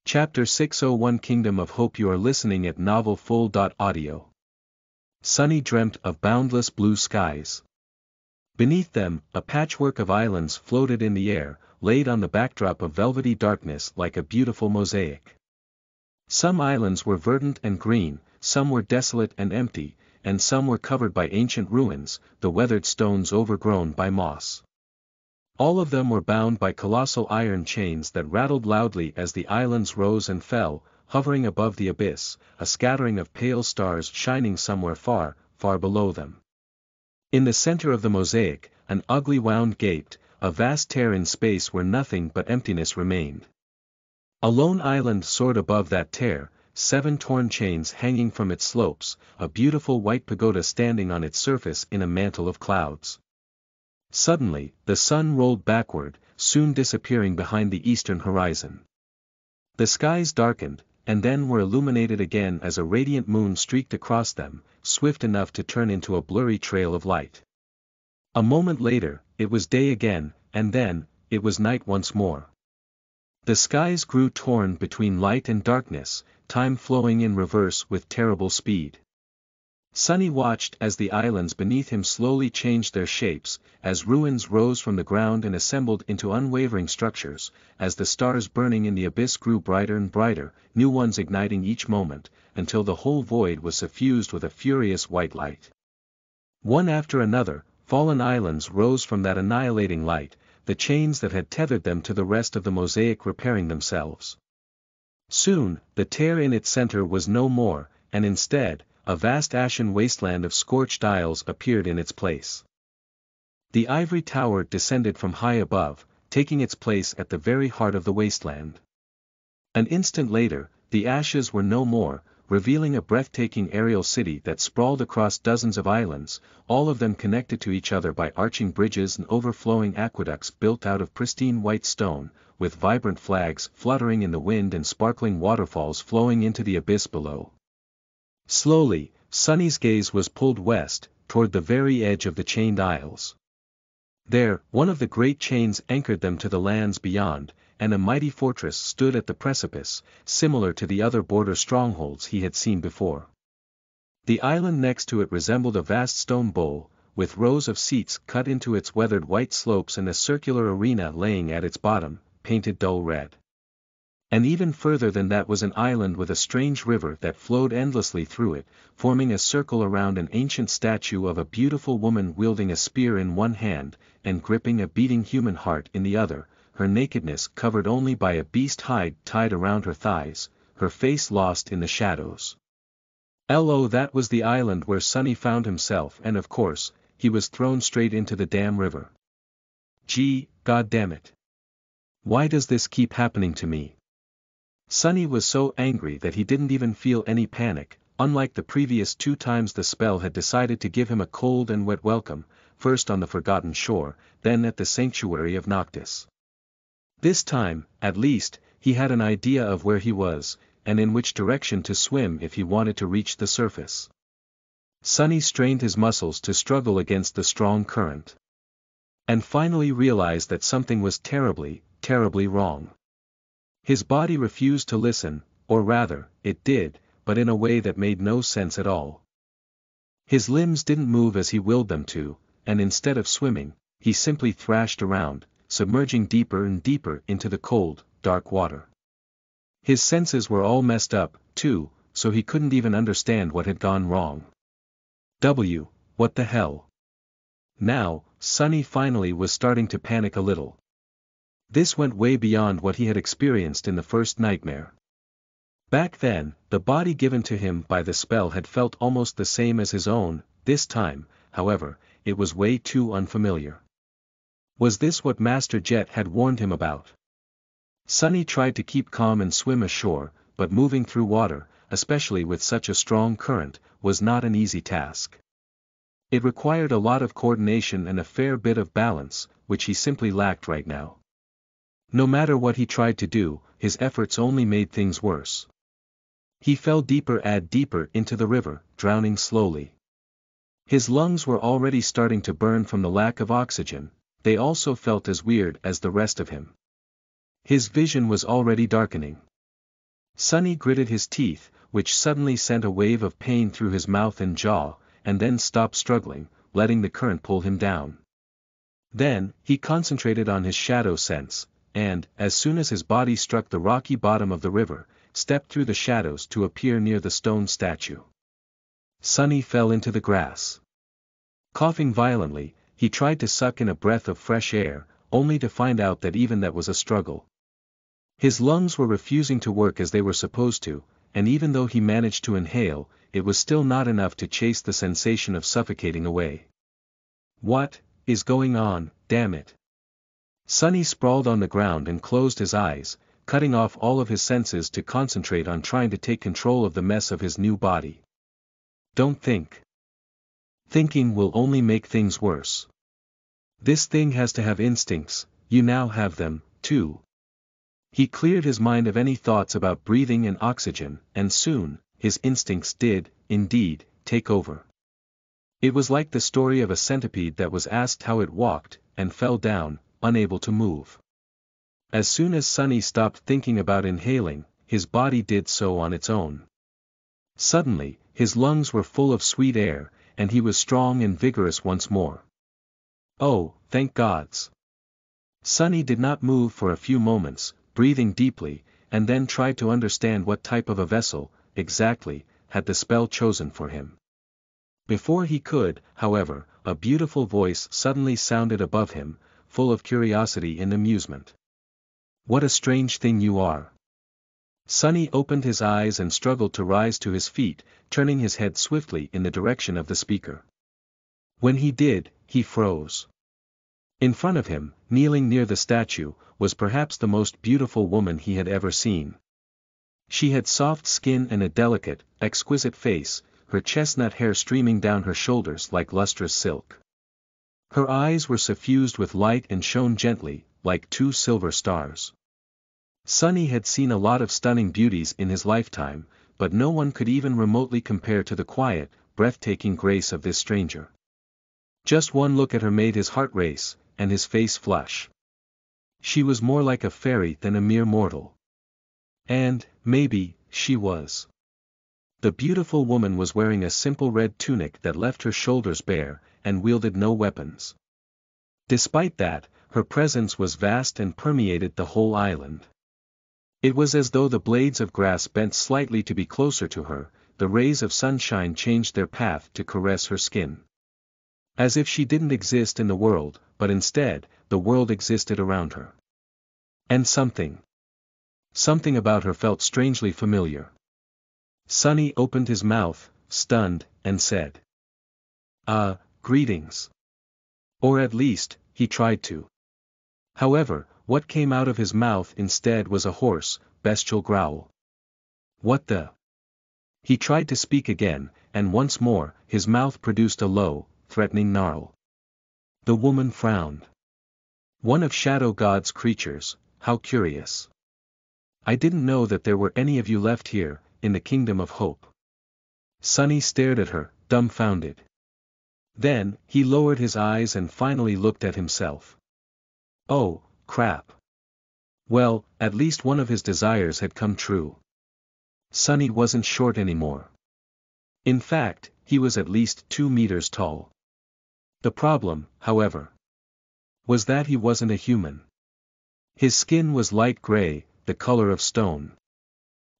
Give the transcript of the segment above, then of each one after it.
Chapter 601 Kingdom of Hope. You are listening at NovelFull.audio. Sunny dreamt of boundless blue skies. Beneath them, a patchwork of islands floated in the air, laid on the backdrop of velvety darkness like a beautiful mosaic. Some islands were verdant and green, some were desolate and empty, and some were covered by ancient ruins, the weathered stones overgrown by moss. All of them were bound by colossal iron chains that rattled loudly as the islands rose and fell, hovering above the abyss, a scattering of pale stars shining somewhere far, far below them. In the center of the mosaic, an ugly wound gaped, a vast tear in space where nothing but emptiness remained. A lone island soared above that tear, 7 torn chains hanging from its slopes, a beautiful white pagoda standing on its surface in a mantle of clouds. Suddenly, the sun rolled backward, soon disappearing behind the eastern horizon. The skies darkened, and then were illuminated again as a radiant moon streaked across them, swift enough to turn into a blurry trail of light. A moment later, it was day again, and then, it was night once more. The skies grew torn between light and darkness, time flowing in reverse with terrible speed. Sunny watched as the islands beneath him slowly changed their shapes, as ruins rose from the ground and assembled into unwavering structures, as the stars burning in the abyss grew brighter and brighter, new ones igniting each moment, until the whole void was suffused with a furious white light. One after another, fallen islands rose from that annihilating light, the chains that had tethered them to the rest of the mosaic repairing themselves. Soon, the tear in its center was no more, and instead, a vast ashen wasteland of scorched isles appeared in its place. The ivory tower descended from high above, taking its place at the very heart of the wasteland. An instant later, the ashes were no more, revealing a breathtaking aerial city that sprawled across dozens of islands, all of them connected to each other by arching bridges and overflowing aqueducts built out of pristine white stone, with vibrant flags fluttering in the wind and sparkling waterfalls flowing into the abyss below. Slowly, Sunny's gaze was pulled west, toward the very edge of the chained isles. There, one of the great chains anchored them to the lands beyond, and a mighty fortress stood at the precipice, similar to the other border strongholds he had seen before. The island next to it resembled a vast stone bowl, with rows of seats cut into its weathered white slopes and a circular arena laying at its bottom, painted dull red. And even further than that was an island with a strange river that flowed endlessly through it, forming a circle around an ancient statue of a beautiful woman wielding a spear in one hand, and gripping a beating human heart in the other, her nakedness covered only by a beast hide tied around her thighs, her face lost in the shadows. That was the island where Sunny found himself, and of course, he was thrown straight into the damn river. Gee, God damn it. Why does this keep happening to me? Sunny was so angry that he didn't even feel any panic, unlike the previous 2 times the spell had decided to give him a cold and wet welcome, first on the Forgotten Shore, then at the Sanctuary of Noctis. This time, at least, he had an idea of where he was, and in which direction to swim if he wanted to reach the surface. Sunny strained his muscles to struggle against the strong current. And finally realized that something was terribly, terribly wrong. His body refused to listen, or rather, it did, but in a way that made no sense at all. His limbs didn't move as he willed them to, and instead of swimming, he simply thrashed around, submerging deeper and deeper into the cold, dark water. His senses were all messed up, too, so he couldn't even understand what had gone wrong. What the hell? Now, Sunny finally was starting to panic a little. This went way beyond what he had experienced in the first nightmare. Back then, the body given to him by the spell had felt almost the same as his own. This time, however, it was way too unfamiliar. Was this what Master Jet had warned him about? Sunny tried to keep calm and swim ashore, but moving through water, especially with such a strong current, was not an easy task. It required a lot of coordination and a fair bit of balance, which he simply lacked right now. No matter what he tried to do, his efforts only made things worse. He fell deeper and deeper into the river, drowning slowly. His lungs were already starting to burn from the lack of oxygen, they also felt as weird as the rest of him. His vision was already darkening. Sunny gritted his teeth, which suddenly sent a wave of pain through his mouth and jaw, and then stopped struggling, letting the current pull him down. Then, he concentrated on his shadow sense, and, as soon as his body struck the rocky bottom of the river, stepped through the shadows to appear near the stone statue. Sunny fell into the grass. Coughing violently, he tried to suck in a breath of fresh air, only to find out that even that was a struggle. His lungs were refusing to work as they were supposed to, and even though he managed to inhale, it was still not enough to chase the sensation of suffocating away. What is going on, damn it? Sunny sprawled on the ground and closed his eyes, cutting off all of his senses to concentrate on trying to take control of the mess of his new body. Don't think. Thinking will only make things worse. This thing has to have instincts, you now have them, too. He cleared his mind of any thoughts about breathing and oxygen, and soon, his instincts did, indeed, take over. It was like the story of a centipede that was asked how it walked, and fell down, unable to move. As soon as Sunny stopped thinking about inhaling, his body did so on its own. Suddenly, his lungs were full of sweet air, and he was strong and vigorous once more. Oh, thank gods! Sunny did not move for a few moments, breathing deeply, and then tried to understand what type of a vessel, exactly, had the spell chosen for him. Before he could, however, a beautiful voice suddenly sounded above him, full of curiosity and amusement. What a strange thing you are! Sunny opened his eyes and struggled to rise to his feet, turning his head swiftly in the direction of the speaker. When he did, he froze. In front of him, kneeling near the statue, was perhaps the most beautiful woman he had ever seen. She had soft skin and a delicate, exquisite face, her chestnut hair streaming down her shoulders like lustrous silk. Her eyes were suffused with light and shone gently, like two silver stars. Sunny had seen a lot of stunning beauties in his lifetime, but no one could even remotely compare to the quiet, breathtaking grace of this stranger. Just one look at her made his heart race, and his face flush. She was more like a fairy than a mere mortal. And, maybe, she was. The beautiful woman was wearing a simple red tunic that left her shoulders bare, and wielded no weapons. Despite that, her presence was vast and permeated the whole island. It was as though the blades of grass bent slightly to be closer to her, the rays of sunshine changed their path to caress her skin. As if she didn't exist in the world, but instead, the world existed around her. And something about her felt strangely familiar. Sunny opened his mouth, stunned, and said, greetings. Or at least, he tried to. However, what came out of his mouth instead was a hoarse, bestial growl. What the? He tried to speak again, and once more, his mouth produced a low, threatening snarl. The woman frowned. One of Shadow God's creatures, how curious. I didn't know that there were any of you left here, in the Kingdom of Hope. Sunny stared at her, dumbfounded. Then, he lowered his eyes and finally looked at himself. Oh, crap. Well, at least one of his desires had come true. Sunny wasn't short anymore. In fact, he was at least 2 meters tall. The problem, however, was that he wasn't a human. His skin was light gray, the color of stone.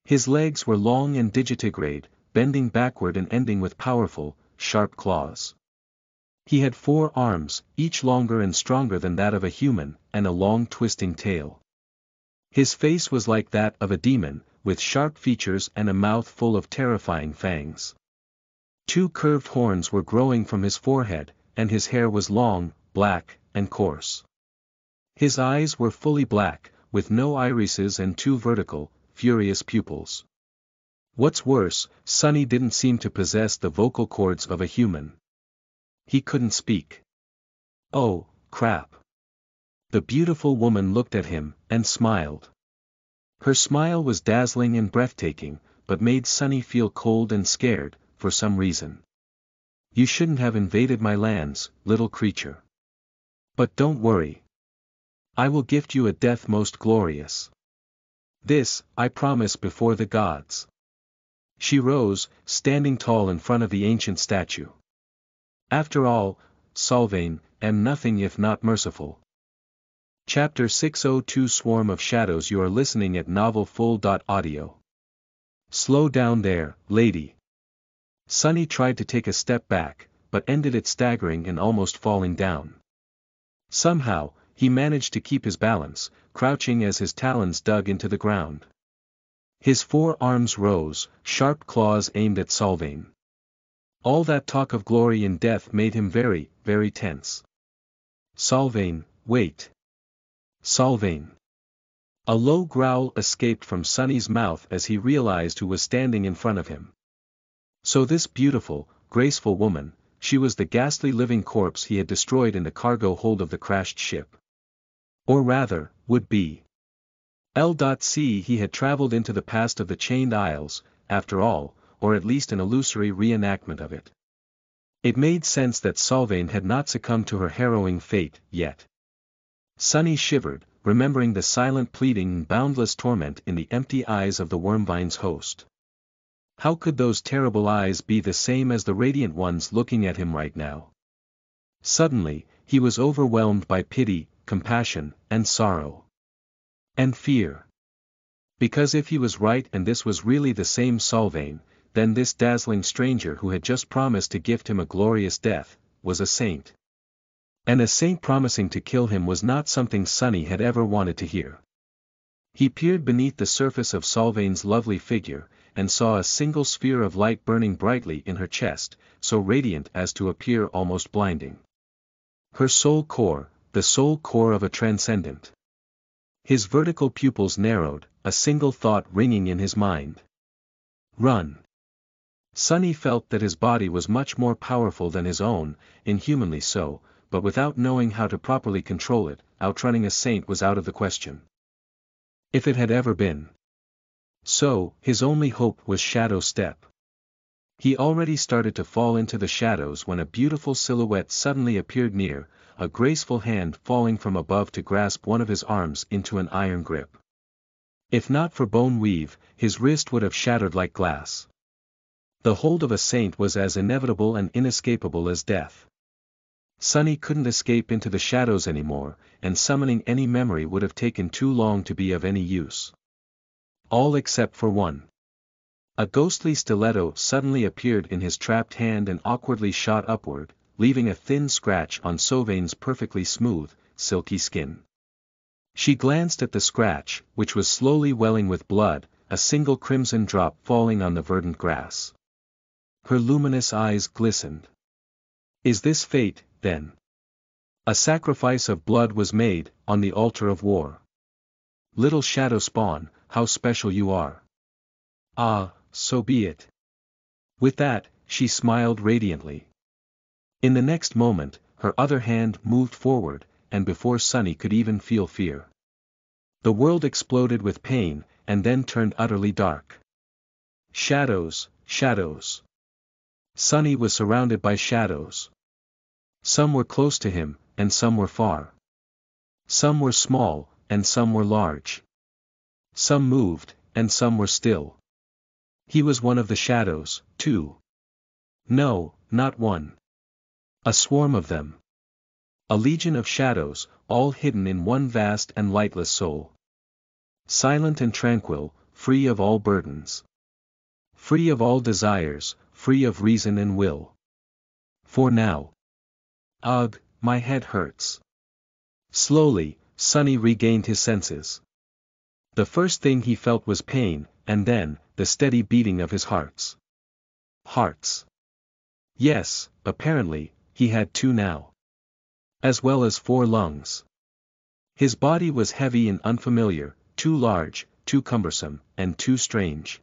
His legs were long and digitigrade, bending backward and ending with powerful, sharp claws. He had 4 arms, each longer and stronger than that of a human, and a long twisting tail. His face was like that of a demon, with sharp features and a mouth full of terrifying fangs. 2 curved horns were growing from his forehead, and his hair was long, black, and coarse. His eyes were fully black, with no irises and 2 vertical, furious pupils. What's worse, Sunny didn't seem to possess the vocal cords of a human. He couldn't speak. Oh, crap. The beautiful woman looked at him, and smiled. Her smile was dazzling and breathtaking, but made Sunny feel cold and scared, for some reason. You shouldn't have invaded my lands, little creature. But don't worry. I will gift you a death most glorious. This, I promise before the gods. She rose, standing tall in front of the ancient statue. After all, Sylvain, am nothing if not merciful. Chapter 602 Swarm of Shadows. You are listening at NovelFull.audio. Slow down there, lady. Sunny tried to take a step back, but ended it staggering and almost falling down. Somehow, he managed to keep his balance, crouching as his talons dug into the ground. His 4 arms rose, sharp claws aimed at Sylvain. All that talk of glory and death made him very, very tense. Sylvain, wait. Sylvain. A low growl escaped from Sunny's mouth as he realized who was standing in front of him. So this beautiful, graceful woman, she was the ghastly living corpse he had destroyed in the cargo hold of the crashed ship. Or rather, would be. L.C. He had traveled into the past of the Chained Isles, after all, or at least an illusory reenactment of it. It made sense that Sylvain had not succumbed to her harrowing fate, yet. Sunny shivered, remembering the silent pleading and boundless torment in the empty eyes of the Wormvine's host. How could those terrible eyes be the same as the radiant ones looking at him right now? Suddenly, he was overwhelmed by pity, compassion, and sorrow. And fear. Because if he was right and this was really the same Sylvain, then this dazzling stranger who had just promised to gift him a glorious death, was a saint. And a saint promising to kill him was not something Sunny had ever wanted to hear. He peered beneath the surface of Sylvain's lovely figure, and saw a single sphere of light burning brightly in her chest, so radiant as to appear almost blinding. Her soul core, the soul core of a transcendent. His vertical pupils narrowed, a single thought ringing in his mind. Run. Sunny felt that his body was much more powerful than his own, inhumanly so, but without knowing how to properly control it, outrunning a saint was out of the question. If it had ever been. So, his only hope was Shadow Step. He already started to fall into the shadows when a beautiful silhouette suddenly appeared near, a graceful hand falling from above to grasp one of his arms into an iron grip. If not for bone weave, his wrist would have shattered like glass. The hold of a saint was as inevitable and inescapable as death. Sunny couldn't escape into the shadows anymore, and summoning any memory would have taken too long to be of any use. All except for one. A ghostly stiletto suddenly appeared in his trapped hand and awkwardly shot upward, leaving a thin scratch on Sylvain's perfectly smooth, silky skin. She glanced at the scratch, which was slowly welling with blood, a single crimson drop falling on the verdant grass. Her luminous eyes glistened. Is this fate, then? A sacrifice of blood was made, on the altar of war. Little shadow spawn, how special you are. Ah, so be it. With that, she smiled radiantly. In the next moment, her other hand moved forward, and before Sunny could even feel fear. The world exploded with pain, and then turned utterly dark. Shadows, shadows. Sunny was surrounded by shadows. Some were close to him, and some were far. Some were small, and some were large. Some moved, and some were still. He was one of the shadows, too. No, not one. A swarm of them. A legion of shadows, all hidden in one vast and lightless soul. Silent and tranquil, free of all burdens. Free of all desires, free of reason and will. For now. Ugh, my head hurts. Slowly, Sunny regained his senses. The first thing he felt was pain, and then, the steady beating of his hearts. Hearts. Yes, apparently, he had 2 now. As well as 4 lungs. His body was heavy and unfamiliar, too large, too cumbersome, and too strange.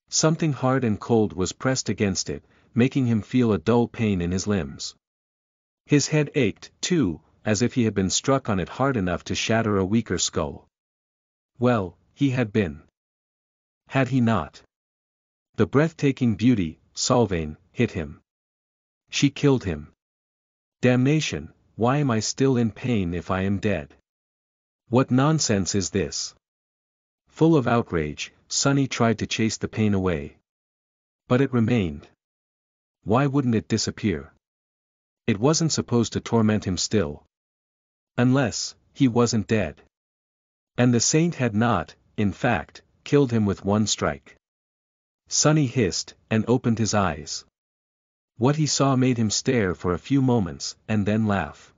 Something hard and cold was pressed against it, making him feel a dull pain in his limbs. His head ached, too, as if he had been struck on it hard enough to shatter a weaker skull. Well, he had been. Had he not? The breathtaking beauty, Sylvain, hit him. She killed him. Damnation, why am I still in pain if I am dead? What nonsense is this? Full of outrage, Sonny tried to chase the pain away. But it remained. Why wouldn't it disappear? It wasn't supposed to torment him still. Unless, he wasn't dead. And the saint had not, in fact, killed him with one strike. Sonny hissed, and opened his eyes. What he saw made him stare for a few moments, and then laugh.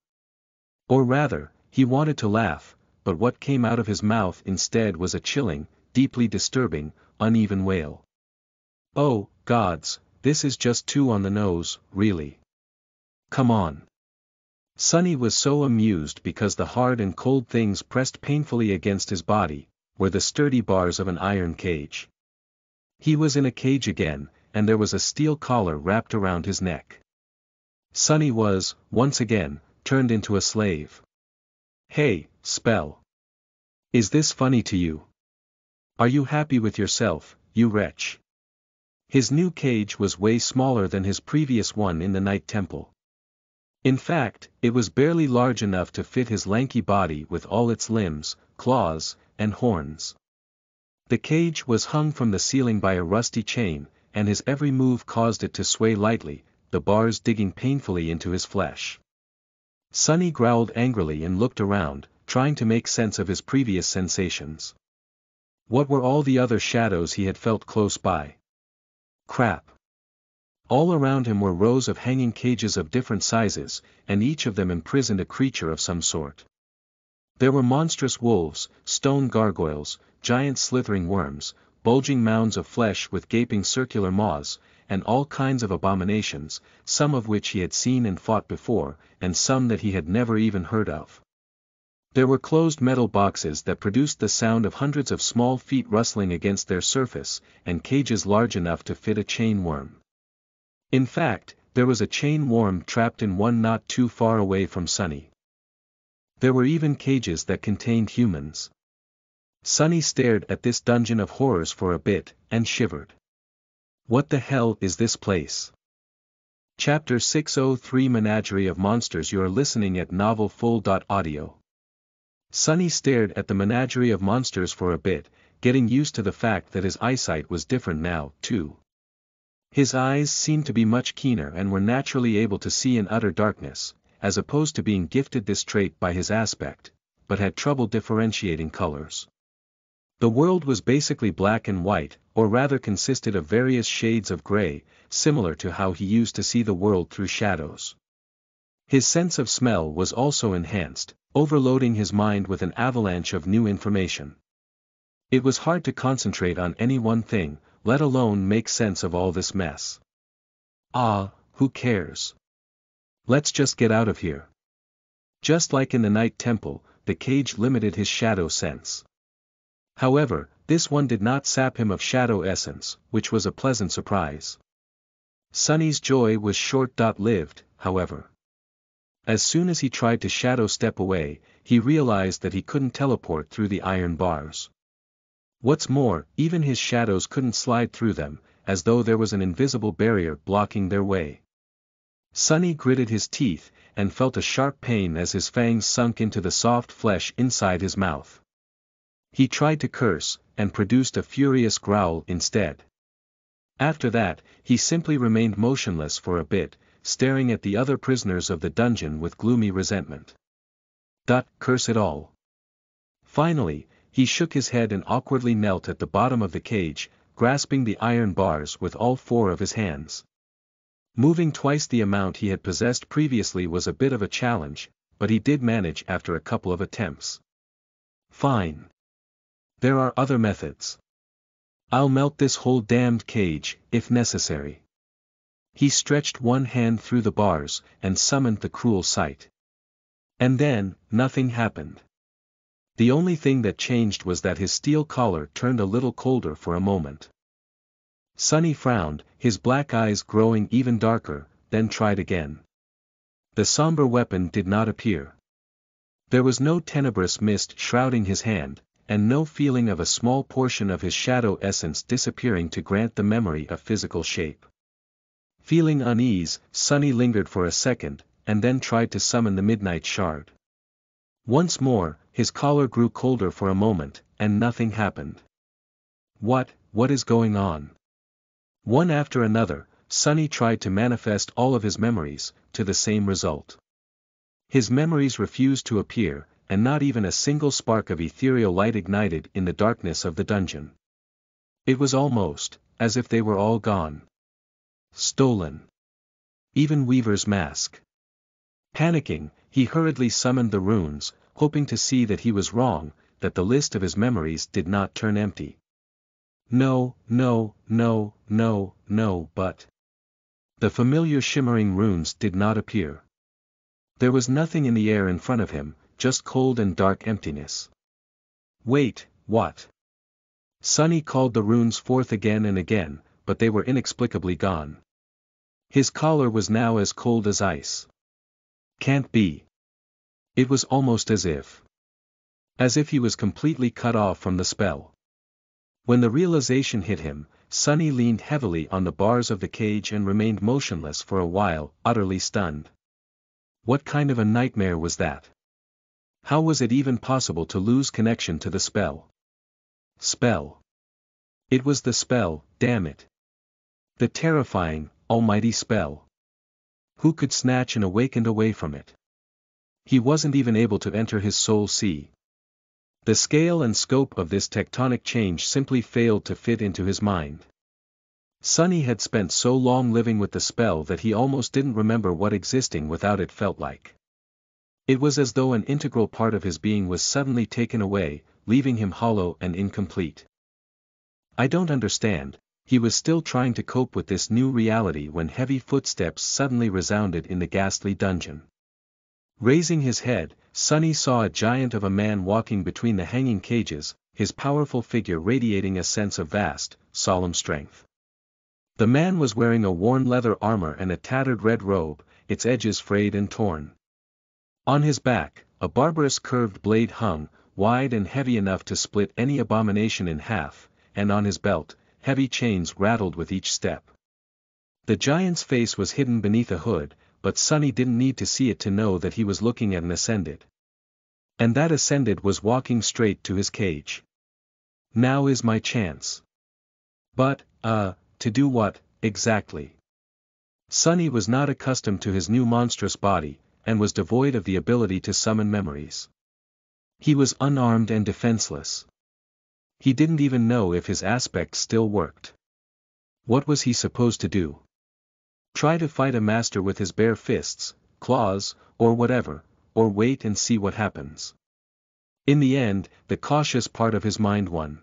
Or rather, he wanted to laugh, but what came out of his mouth instead was a chilling, deeply disturbing, uneven wail. Oh, gods, this is just too on the nose, really. Come on. Sonny was so amused because the hard and cold things pressed painfully against his body were the sturdy bars of an iron cage. He was in a cage again, and there was a steel collar wrapped around his neck. Sonny was, once again, turned into a slave. Hey, Spell. Is this funny to you? Are you happy with yourself, you wretch? His new cage was way smaller than his previous one in the Night Temple. In fact, it was barely large enough to fit his lanky body with all its limbs, claws, and horns. The cage was hung from the ceiling by a rusty chain, and his every move caused it to sway lightly, the bars digging painfully into his flesh. Sonny growled angrily and looked around, trying to make sense of his previous sensations. What were all the other shadows he had felt close by? Crap. All around him were rows of hanging cages of different sizes, and each of them imprisoned a creature of some sort. There were monstrous wolves, stone gargoyles, giant slithering worms, bulging mounds of flesh with gaping circular maws, and all kinds of abominations, some of which he had seen and fought before, and some that he had never even heard of. There were closed metal boxes that produced the sound of hundreds of small feet rustling against their surface, and cages large enough to fit a chain worm. In fact, there was a chain worm trapped in one not too far away from Sonny. There were even cages that contained humans. Sonny stared at this dungeon of horrors for a bit, and shivered. What the hell is this place? Chapter 603 Menagerie of Monsters. You're listening at NovelFull.audio. Sonny stared at the Menagerie of Monsters for a bit, getting used to the fact that his eyesight was different now, too. His eyes seemed to be much keener and were naturally able to see in utter darkness, as opposed to being gifted this trait by his aspect, but had trouble differentiating colors. The world was basically black and white, or rather consisted of various shades of gray, similar to how he used to see the world through shadows. His sense of smell was also enhanced, overloading his mind with an avalanche of new information. It was hard to concentrate on any one thing, let alone make sense of all this mess. Ah, who cares? Let's just get out of here. Just like in the Night Temple, the cage limited his shadow sense. However, this one did not sap him of shadow essence, which was a pleasant surprise. Sonny's joy was short-lived, however. As soon as he tried to shadow step away, he realized that he couldn't teleport through the iron bars. What's more, even his shadows couldn't slide through them, as though there was an invisible barrier blocking their way. Sonny gritted his teeth, and felt a sharp pain as his fangs sunk into the soft flesh inside his mouth. He tried to curse, and produced a furious growl instead. After that, he simply remained motionless for a bit, staring at the other prisoners of the dungeon with gloomy resentment. Curse it all. Finally, he shook his head and awkwardly knelt at the bottom of the cage, grasping the iron bars with all four of his hands. Moving twice the amount he had possessed previously was a bit of a challenge, but he did manage after a couple of attempts. Fine. There are other methods. I'll melt this whole damned cage, if necessary. He stretched one hand through the bars, and summoned the cruel sight. And then, nothing happened. The only thing that changed was that his steel collar turned a little colder for a moment. Sonny frowned, his black eyes growing even darker, then tried again. The somber weapon did not appear. There was no tenebrous mist shrouding his hand, and no feeling of a small portion of his shadow essence disappearing to grant the memory a physical shape. Feeling unease, Sonny lingered for a second, and then tried to summon the midnight shard. Once more, his collar grew colder for a moment, and nothing happened. What is going on? One after another, Sunny tried to manifest all of his memories, to the same result. His memories refused to appear, and not even a single spark of ethereal light ignited in the darkness of the dungeon. It was almost as if they were all gone. Stolen. Even Weaver's mask. Panicking, he hurriedly summoned the runes, hoping to see that he was wrong, that the list of his memories did not turn empty. No, but the familiar shimmering runes did not appear. There was nothing in the air in front of him, just cold and dark emptiness. Wait, what? Sunny called the runes forth again and again, but they were inexplicably gone. His collar was now as cold as ice. Can't be. It was almost as if he was completely cut off from the spell. When the realization hit him, Sunny leaned heavily on the bars of the cage and remained motionless for a while, utterly stunned. What kind of a nightmare was that? How was it even possible to lose connection to the spell? Spell. It was the spell, damn it. The terrifying, almighty spell. Who could snatch and awaken away from it? He wasn't even able to enter his soul sea. The scale and scope of this tectonic change simply failed to fit into his mind. Sunny had spent so long living with the spell that he almost didn't remember what existing without it felt like. It was as though an integral part of his being was suddenly taken away, leaving him hollow and incomplete. I don't understand. He was still trying to cope with this new reality when heavy footsteps suddenly resounded in the ghastly dungeon. Raising his head, Sunny saw a giant of a man walking between the hanging cages, his powerful figure radiating a sense of vast, solemn strength. The man was wearing a worn leather armor and a tattered red robe, its edges frayed and torn. On his back, a barbarous curved blade hung, wide and heavy enough to split any abomination in half, and on his belt, heavy chains rattled with each step. The giant's face was hidden beneath a hood, but Sunny didn't need to see it to know that he was looking at an Ascended. And that Ascended was walking straight to his cage. Now is my chance. But, to do what, exactly? Sunny was not accustomed to his new monstrous body, and was devoid of the ability to summon memories. He was unarmed and defenseless. He didn't even know if his aspect still worked. What was he supposed to do? Try to fight a master with his bare fists, claws, or whatever, or wait and see what happens? In the end, the cautious part of his mind won.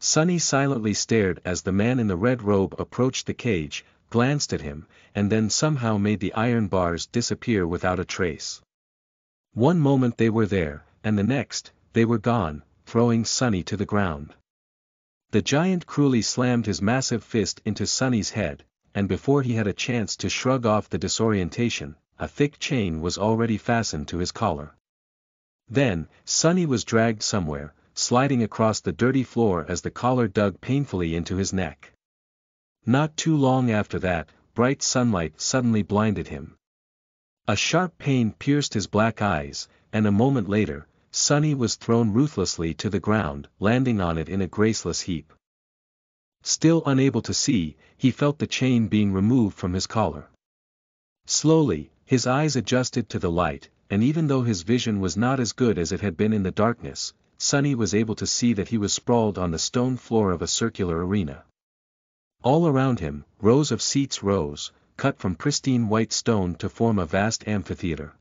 Sunny silently stared as the man in the red robe approached the cage, glanced at him, and then somehow made the iron bars disappear without a trace. One moment they were there, and the next, they were gone, throwing Sunny to the ground. The giant cruelly slammed his massive fist into Sunny's head, and before he had a chance to shrug off the disorientation, a thick chain was already fastened to his collar. Then, Sunny was dragged somewhere, sliding across the dirty floor as the collar dug painfully into his neck. Not too long after that, bright sunlight suddenly blinded him. A sharp pain pierced his black eyes, and a moment later, Sunny was thrown ruthlessly to the ground, landing on it in a graceless heap. Still unable to see, he felt the chain being removed from his collar. Slowly, his eyes adjusted to the light, and even though his vision was not as good as it had been in the darkness, Sunny was able to see that he was sprawled on the stone floor of a circular arena. All around him, rows of seats rose, cut from pristine white stone to form a vast amphitheater.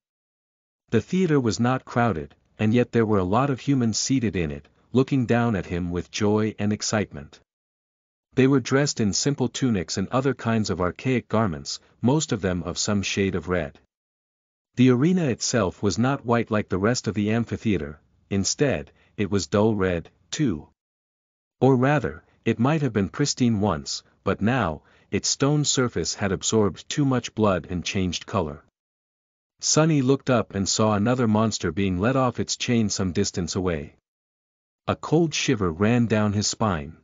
The theater was not crowded, and yet there were a lot of humans seated in it, looking down at him with joy and excitement. They were dressed in simple tunics and other kinds of archaic garments, most of them of some shade of red. The arena itself was not white like the rest of the amphitheater, instead, it was dull red, too. Or rather, it might have been pristine once, but now, its stone surface had absorbed too much blood and changed color. Sunny looked up and saw another monster being let off its chain some distance away. A cold shiver ran down his spine.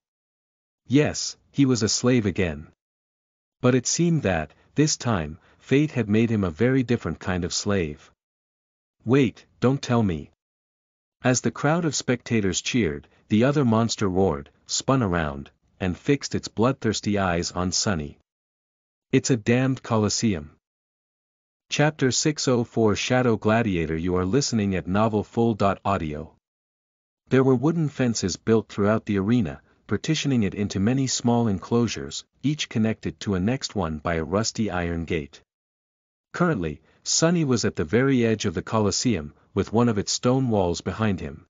Yes, he was a slave again. But it seemed that, this time, fate had made him a very different kind of slave. Wait, don't tell me. As the crowd of spectators cheered, the other monster roared, spun around, and fixed its bloodthirsty eyes on Sunny. "It's a damned Colosseum." Chapter 604 Shadow Gladiator. You are listening at NovelFull.audio. There were wooden fences built throughout the arena, partitioning it into many small enclosures, each connected to a next one by a rusty iron gate. Currently, Sunny was at the very edge of the Colosseum, with one of its stone walls behind him.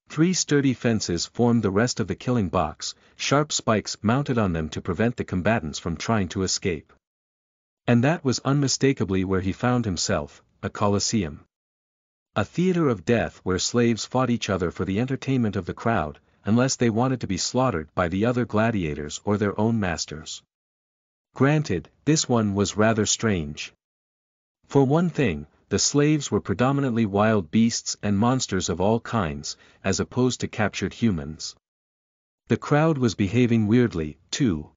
3 sturdy fences formed the rest of the killing box, sharp spikes mounted on them to prevent the combatants from trying to escape. And that was unmistakably where he found himself, a Colosseum. A theater of death where slaves fought each other for the entertainment of the crowd, unless they wanted to be slaughtered by the other gladiators or their own masters. Granted, this one was rather strange. For one thing, the slaves were predominantly wild beasts and monsters of all kinds, as opposed to captured humans. The crowd was behaving weirdly, too.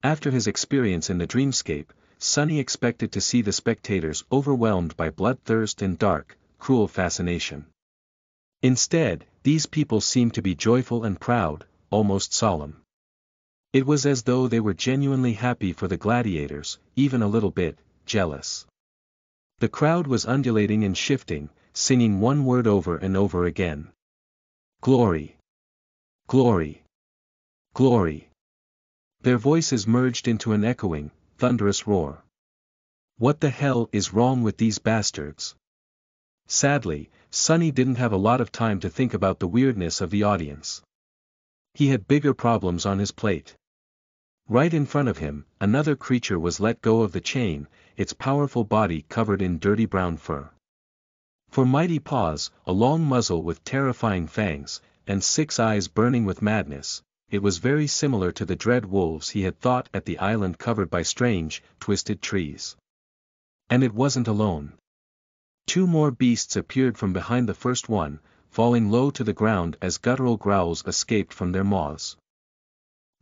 After his experience in the dreamscape, Sunny expected to see the spectators overwhelmed by bloodthirst and dark, cruel fascination. Instead, these people seemed to be joyful and proud, almost solemn. It was as though they were genuinely happy for the gladiators, even a little bit jealous. The crowd was undulating and shifting, singing one word over and over again. Glory! Glory! Glory! Their voices merged into an echoing, thunderous roar. What the hell is wrong with these bastards? Sadly, Sunny didn't have a lot of time to think about the weirdness of the audience. He had bigger problems on his plate. Right in front of him, another creature was let go of the chain, its powerful body covered in dirty brown fur. For mighty paws, a long muzzle with terrifying fangs, and 6 eyes burning with madness, it was very similar to the dread wolves he had fought at the island covered by strange, twisted trees. And it wasn't alone. 2 more beasts appeared from behind the first one, falling low to the ground as guttural growls escaped from their maws.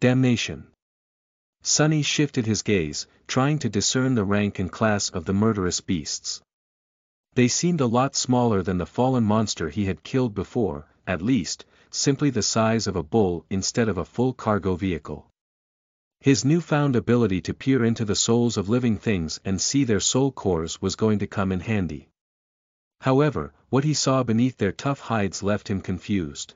Damnation! Sunny shifted his gaze, trying to discern the rank and class of the murderous beasts. They seemed a lot smaller than the fallen monster he had killed before, at least, simply the size of a bull instead of a full cargo vehicle. His newfound ability to peer into the souls of living things and see their soul cores was going to come in handy. However, what he saw beneath their tough hides left him confused.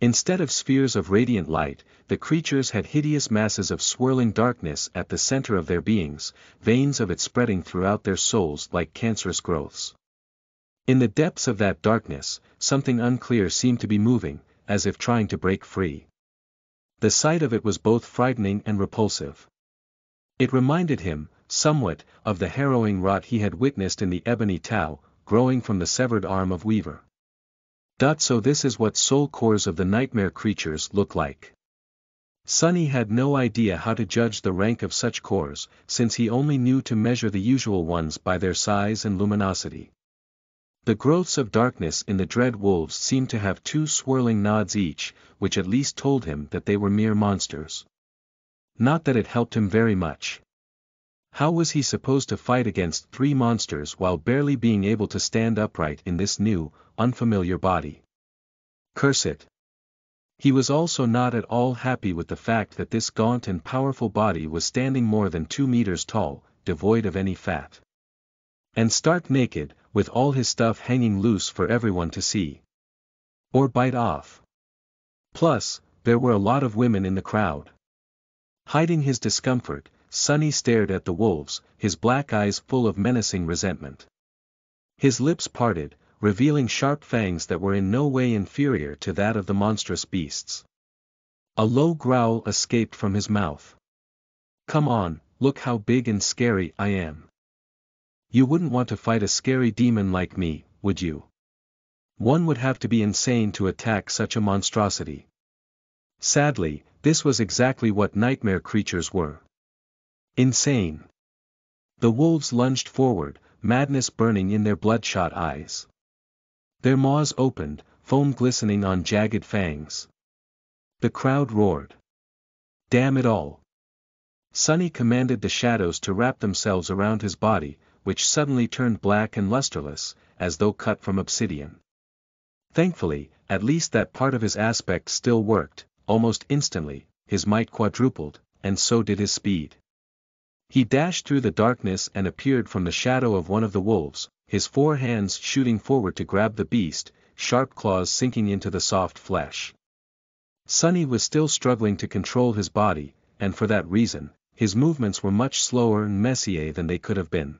Instead of spheres of radiant light, the creatures had hideous masses of swirling darkness at the center of their beings, veins of it spreading throughout their souls like cancerous growths. In the depths of that darkness, something unclear seemed to be moving, as if trying to break free. The sight of it was both frightening and repulsive. It reminded him, somewhat, of the harrowing rot he had witnessed in the ebony Tau, growing from the severed arm of Weaver. So this is what soul cores of the nightmare creatures look like. Sunny had no idea how to judge the rank of such cores, since he only knew to measure the usual ones by their size and luminosity. The growths of darkness in the dread wolves seemed to have 2 swirling nods each, which at least told him that they were mere monsters. Not that it helped him very much. How was he supposed to fight against 3 monsters while barely being able to stand upright in this new, unfamiliar body? Curse it. He was also not at all happy with the fact that this gaunt and powerful body was standing more than 2 meters tall, devoid of any fat. And stark naked, with all his stuff hanging loose for everyone to see. Or bite off. Plus, there were a lot of women in the crowd. Hiding his discomfort, Sunny stared at the wolves, his black eyes full of menacing resentment. His lips parted, revealing sharp fangs that were in no way inferior to that of the monstrous beasts. A low growl escaped from his mouth. Come on, look how big and scary I am. You wouldn't want to fight a scary demon like me, would you? One would have to be insane to attack such a monstrosity. Sadly, this was exactly what nightmare creatures were. Insane. The wolves lunged forward, madness burning in their bloodshot eyes. Their maws opened, foam glistening on jagged fangs. The crowd roared. Damn it all. Sunny commanded the shadows to wrap themselves around his body, which suddenly turned black and lusterless, as though cut from obsidian. Thankfully, at least that part of his aspect still worked. Almost instantly, his might quadrupled, and so did his speed. He dashed through the darkness and appeared from the shadow of one of the wolves, his four hands shooting forward to grab the beast, sharp claws sinking into the soft flesh. Sonny was still struggling to control his body, and for that reason, his movements were much slower and messier than they could have been.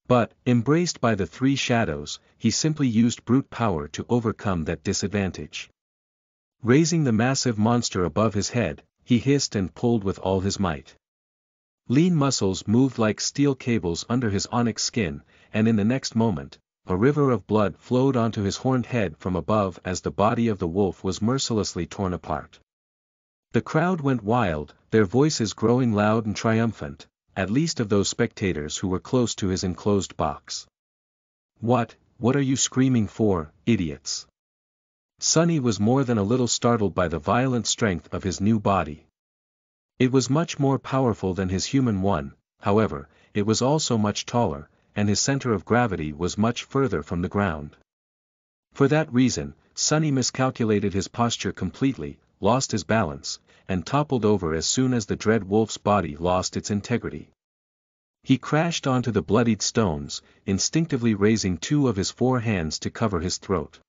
But, embraced by the three shadows, he simply used brute power to overcome that disadvantage. Raising the massive monster above his head, he hissed and pulled with all his might. Lean muscles moved like steel cables under his onyx skin, and in the next moment, a river of blood flowed onto his horned head from above as the body of the wolf was mercilessly torn apart. The crowd went wild, their voices growing loud and triumphant, at least of those spectators who were close to his enclosed box. What are you screaming for, idiots? Sonny was more than a little startled by the violent strength of his new body. It was much more powerful than his human one, however, it was also much taller, and his center of gravity was much further from the ground. For that reason, Sonny miscalculated his posture completely, lost his balance, and toppled over as soon as the dread wolf's body lost its integrity. He crashed onto the bloodied stones, instinctively raising two of his four hands to cover his throat.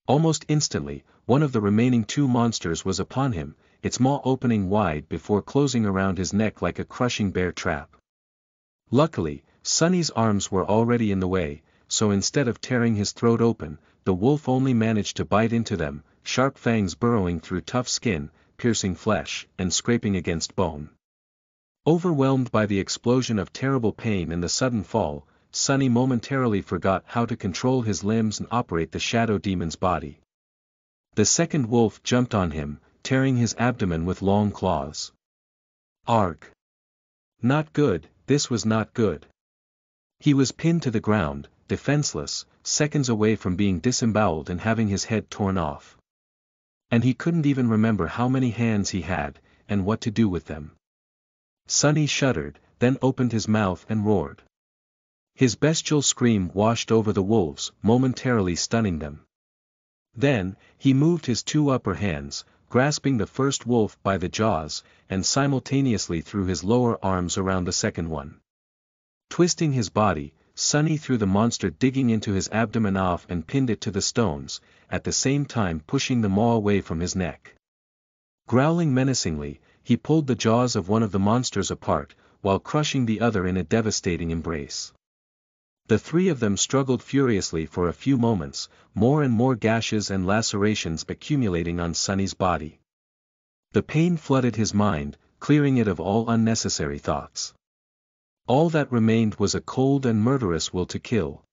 Almost instantly, one of the remaining two monsters was upon him, its maw opening wide before closing around his neck like a crushing bear trap. Luckily, Sonny's arms were already in the way, so instead of tearing his throat open, the wolf only managed to bite into them, sharp fangs burrowing through tough skin, piercing flesh, and scraping against bone. Overwhelmed by the explosion of terrible pain and the sudden fall, Sonny momentarily forgot how to control his limbs and operate the shadow demon's body. The second wolf jumped on him, tearing his abdomen with long claws. Arg! Not good, this was not good. He was pinned to the ground, defenseless, seconds away from being disemboweled and having his head torn off. And he couldn't even remember how many hands he had, and what to do with them. Sonny shuddered, then opened his mouth and roared. His bestial scream washed over the wolves, momentarily stunning them. Then, he moved his two upper hands, grasping the first wolf by the jaws, and simultaneously threw his lower arms around the second one. Twisting his body, Sonny threw the monster digging into his abdomen off and pinned it to the stones, at the same time pushing the maw away from his neck. Growling menacingly, he pulled the jaws of one of the monsters apart, while crushing the other in a devastating embrace. The three of them struggled furiously for a few moments, more and more gashes and lacerations accumulating on Sonny's body. The pain flooded his mind, clearing it of all unnecessary thoughts. All that remained was a cold and murderous will to kill.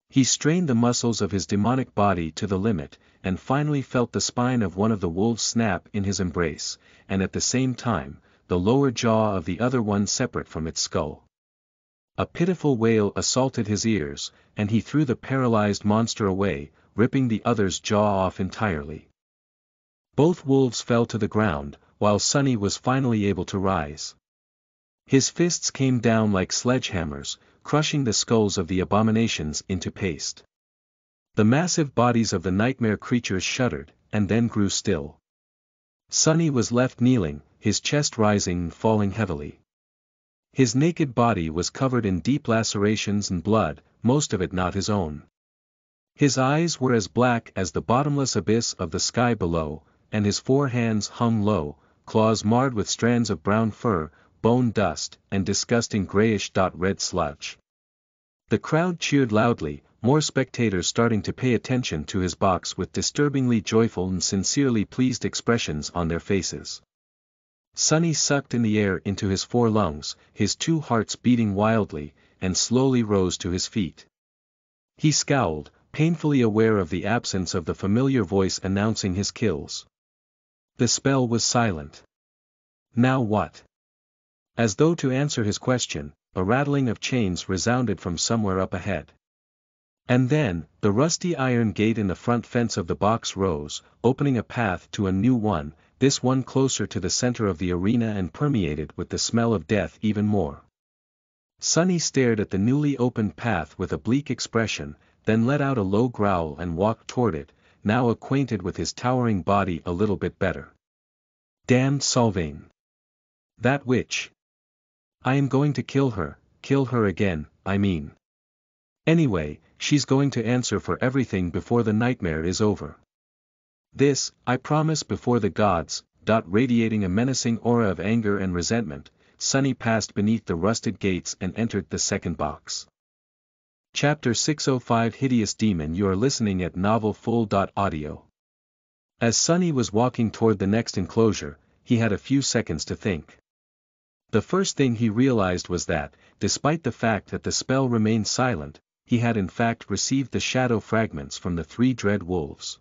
He strained the muscles of his demonic body to the limit, and finally felt the spine of one of the wolves snap in his embrace, and at the same time, the lower jaw of the other one separate from its skull. A pitiful wail assaulted his ears, and he threw the paralyzed monster away, ripping the other's jaw off entirely. Both wolves fell to the ground, while Sonny was finally able to rise. His fists came down like sledgehammers, crushing the skulls of the abominations into paste. The massive bodies of the nightmare creatures shuddered, and then grew still. Sonny was left kneeling, his chest rising and falling heavily. His naked body was covered in deep lacerations and blood, most of it not his own. His eyes were as black as the bottomless abyss of the sky below, and his four hands hung low, claws marred with strands of brown fur, bone dust, and disgusting grayish-red sludge. The crowd cheered loudly, more spectators starting to pay attention to his box with disturbingly joyful and sincerely pleased expressions on their faces. Sonny sucked in the air into his four lungs, his two hearts beating wildly, and slowly rose to his feet. He scowled, painfully aware of the absence of the familiar voice announcing his kills. The spell was silent. Now what? As though to answer his question, a rattling of chains resounded from somewhere up ahead. And then, the rusty iron gate in the front fence of the box rose, opening a path to a new one, this one closer to the center of the arena and permeated with the smell of death even more. Sonny stared at the newly opened path with a bleak expression, then let out a low growl and walked toward it, now acquainted with his towering body a little bit better. Damned Sylvain! That witch! I am going to kill her again, I mean. Anyway, she's going to answer for everything before the nightmare is over. This, I promise before the gods. Radiating a menacing aura of anger and resentment, Sunny passed beneath the rusted gates and entered the second box. Chapter 605 Hideous Demon. You are listening at NovelFull.audio. As Sunny was walking toward the next enclosure, he had a few seconds to think. The first thing he realized was that, despite the fact that the spell remained silent, he had in fact received the shadow fragments from the 3 dread wolves.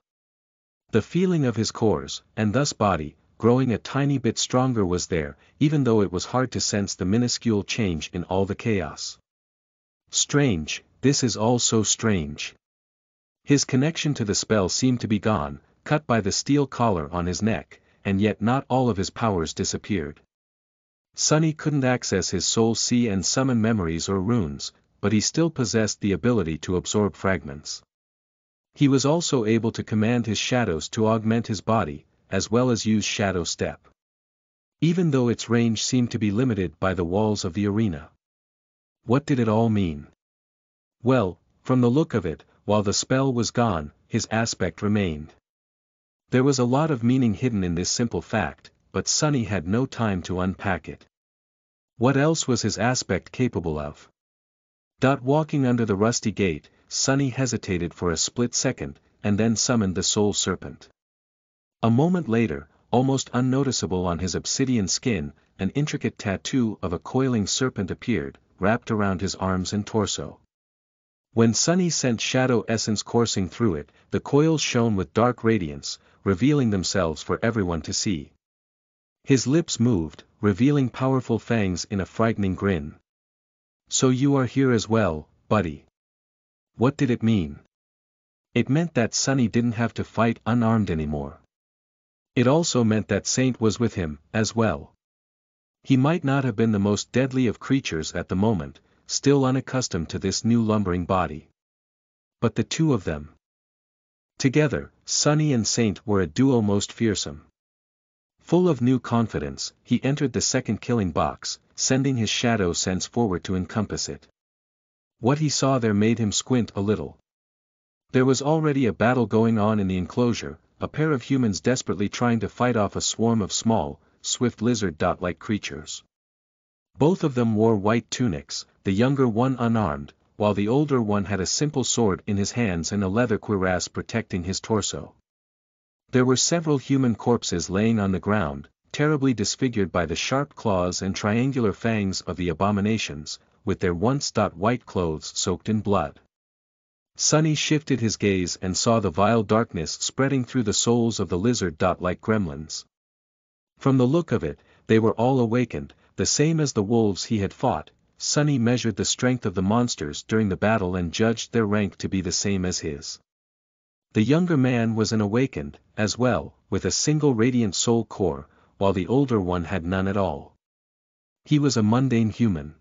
The feeling of his cores, and thus body, growing a tiny bit stronger was there, even though it was hard to sense the minuscule change in all the chaos. Strange, this is all so strange. His connection to the spell seemed to be gone, cut by the steel collar on his neck, and yet not all of his powers disappeared. Sunny couldn't access his soul see and summon memories or runes, but he still possessed the ability to absorb fragments. He was also able to command his shadows to augment his body, as well as use Shadow Step. Even though its range seemed to be limited by the walls of the arena. What did it all mean? Well, from the look of it, while the spell was gone, his aspect remained. There was a lot of meaning hidden in this simple fact, but Sunny had no time to unpack it. What else was his aspect capable of? Walking under the rusty gate, Sunny hesitated for a split second, and then summoned the Soul Serpent. A moment later, almost unnoticeable on his obsidian skin, an intricate tattoo of a coiling serpent appeared, wrapped around his arms and torso. When Sunny sent shadow essence coursing through it, the coils shone with dark radiance, revealing themselves for everyone to see. His lips moved, revealing powerful fangs in a frightening grin. So you are here as well, buddy. What did it mean? It meant that Sunny didn't have to fight unarmed anymore. It also meant that Saint was with him, as well. He might not have been the most deadly of creatures at the moment, still unaccustomed to this new lumbering body. But the two of them. Together, Sunny and Saint were a duo most fearsome. Full of new confidence, he entered the second killing box, sending his shadow sense forward to encompass it. What he saw there made him squint a little. There was already a battle going on in the enclosure, a pair of humans desperately trying to fight off a swarm of small, swift lizard-like creatures. Both of them wore white tunics, the younger one unarmed, while the older one had a simple sword in his hands and a leather cuirass protecting his torso. There were several human corpses laying on the ground, terribly disfigured by the sharp claws and triangular fangs of the abominations, with their once white clothes soaked in blood. Sunny shifted his gaze and saw the vile darkness spreading through the souls of the lizard-like gremlins. From the look of it, they were all awakened, the same as the wolves he had fought. Sunny measured the strength of the monsters during the battle and judged their rank to be the same as his. The younger man was an awakened, as well, with a single radiant soul core, while the older one had none at all. He was a mundane human.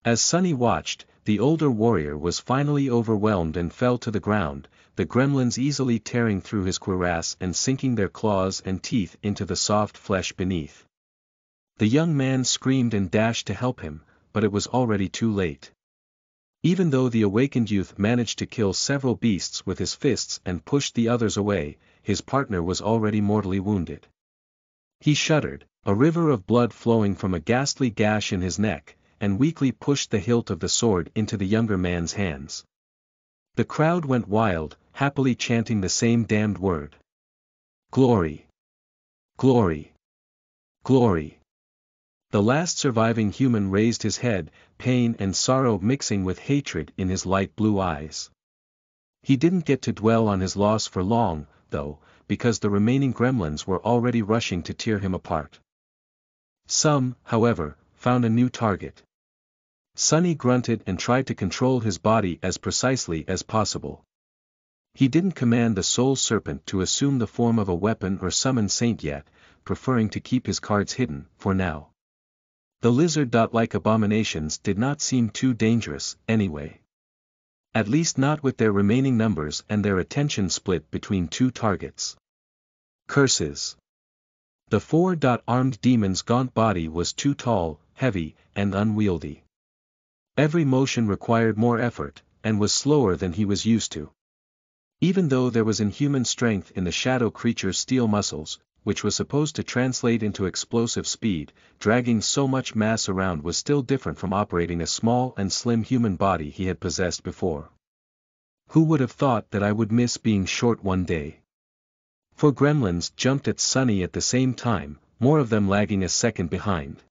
As Sunny watched, the older warrior was finally overwhelmed and fell to the ground, the gremlins easily tearing through his cuirass and sinking their claws and teeth into the soft flesh beneath. The young man screamed and dashed to help him, but it was already too late. Even though the awakened youth managed to kill several beasts with his fists and pushed the others away, his partner was already mortally wounded. He shuddered, a river of blood flowing from a ghastly gash in his neck, and weakly pushed the hilt of the sword into the younger man's hands. The crowd went wild, happily chanting the same damned word. Glory! Glory! Glory! The last surviving human raised his head, pain and sorrow mixing with hatred in his light blue eyes. He didn't get to dwell on his loss for long, though, because the remaining gremlins were already rushing to tear him apart. Some, however, found a new target. Sunny grunted and tried to control his body as precisely as possible. He didn't command the Soul Serpent to assume the form of a weapon or summon Saint yet, preferring to keep his cards hidden, for now. The lizard-like abominations did not seem too dangerous, anyway. At least not with their remaining numbers and their attention split between two targets. Curses. The four-armed demon's gaunt body was too tall, heavy, and unwieldy. Every motion required more effort, and was slower than he was used to. Even though there was inhuman strength in the shadow creature's steel muscles, which was supposed to translate into explosive speed, dragging so much mass around was still different from operating a small and slim human body he had possessed before. Who would have thought that I would miss being short one day? Four gremlins jumped at Sunny at the same time, more of them lagging a second behind.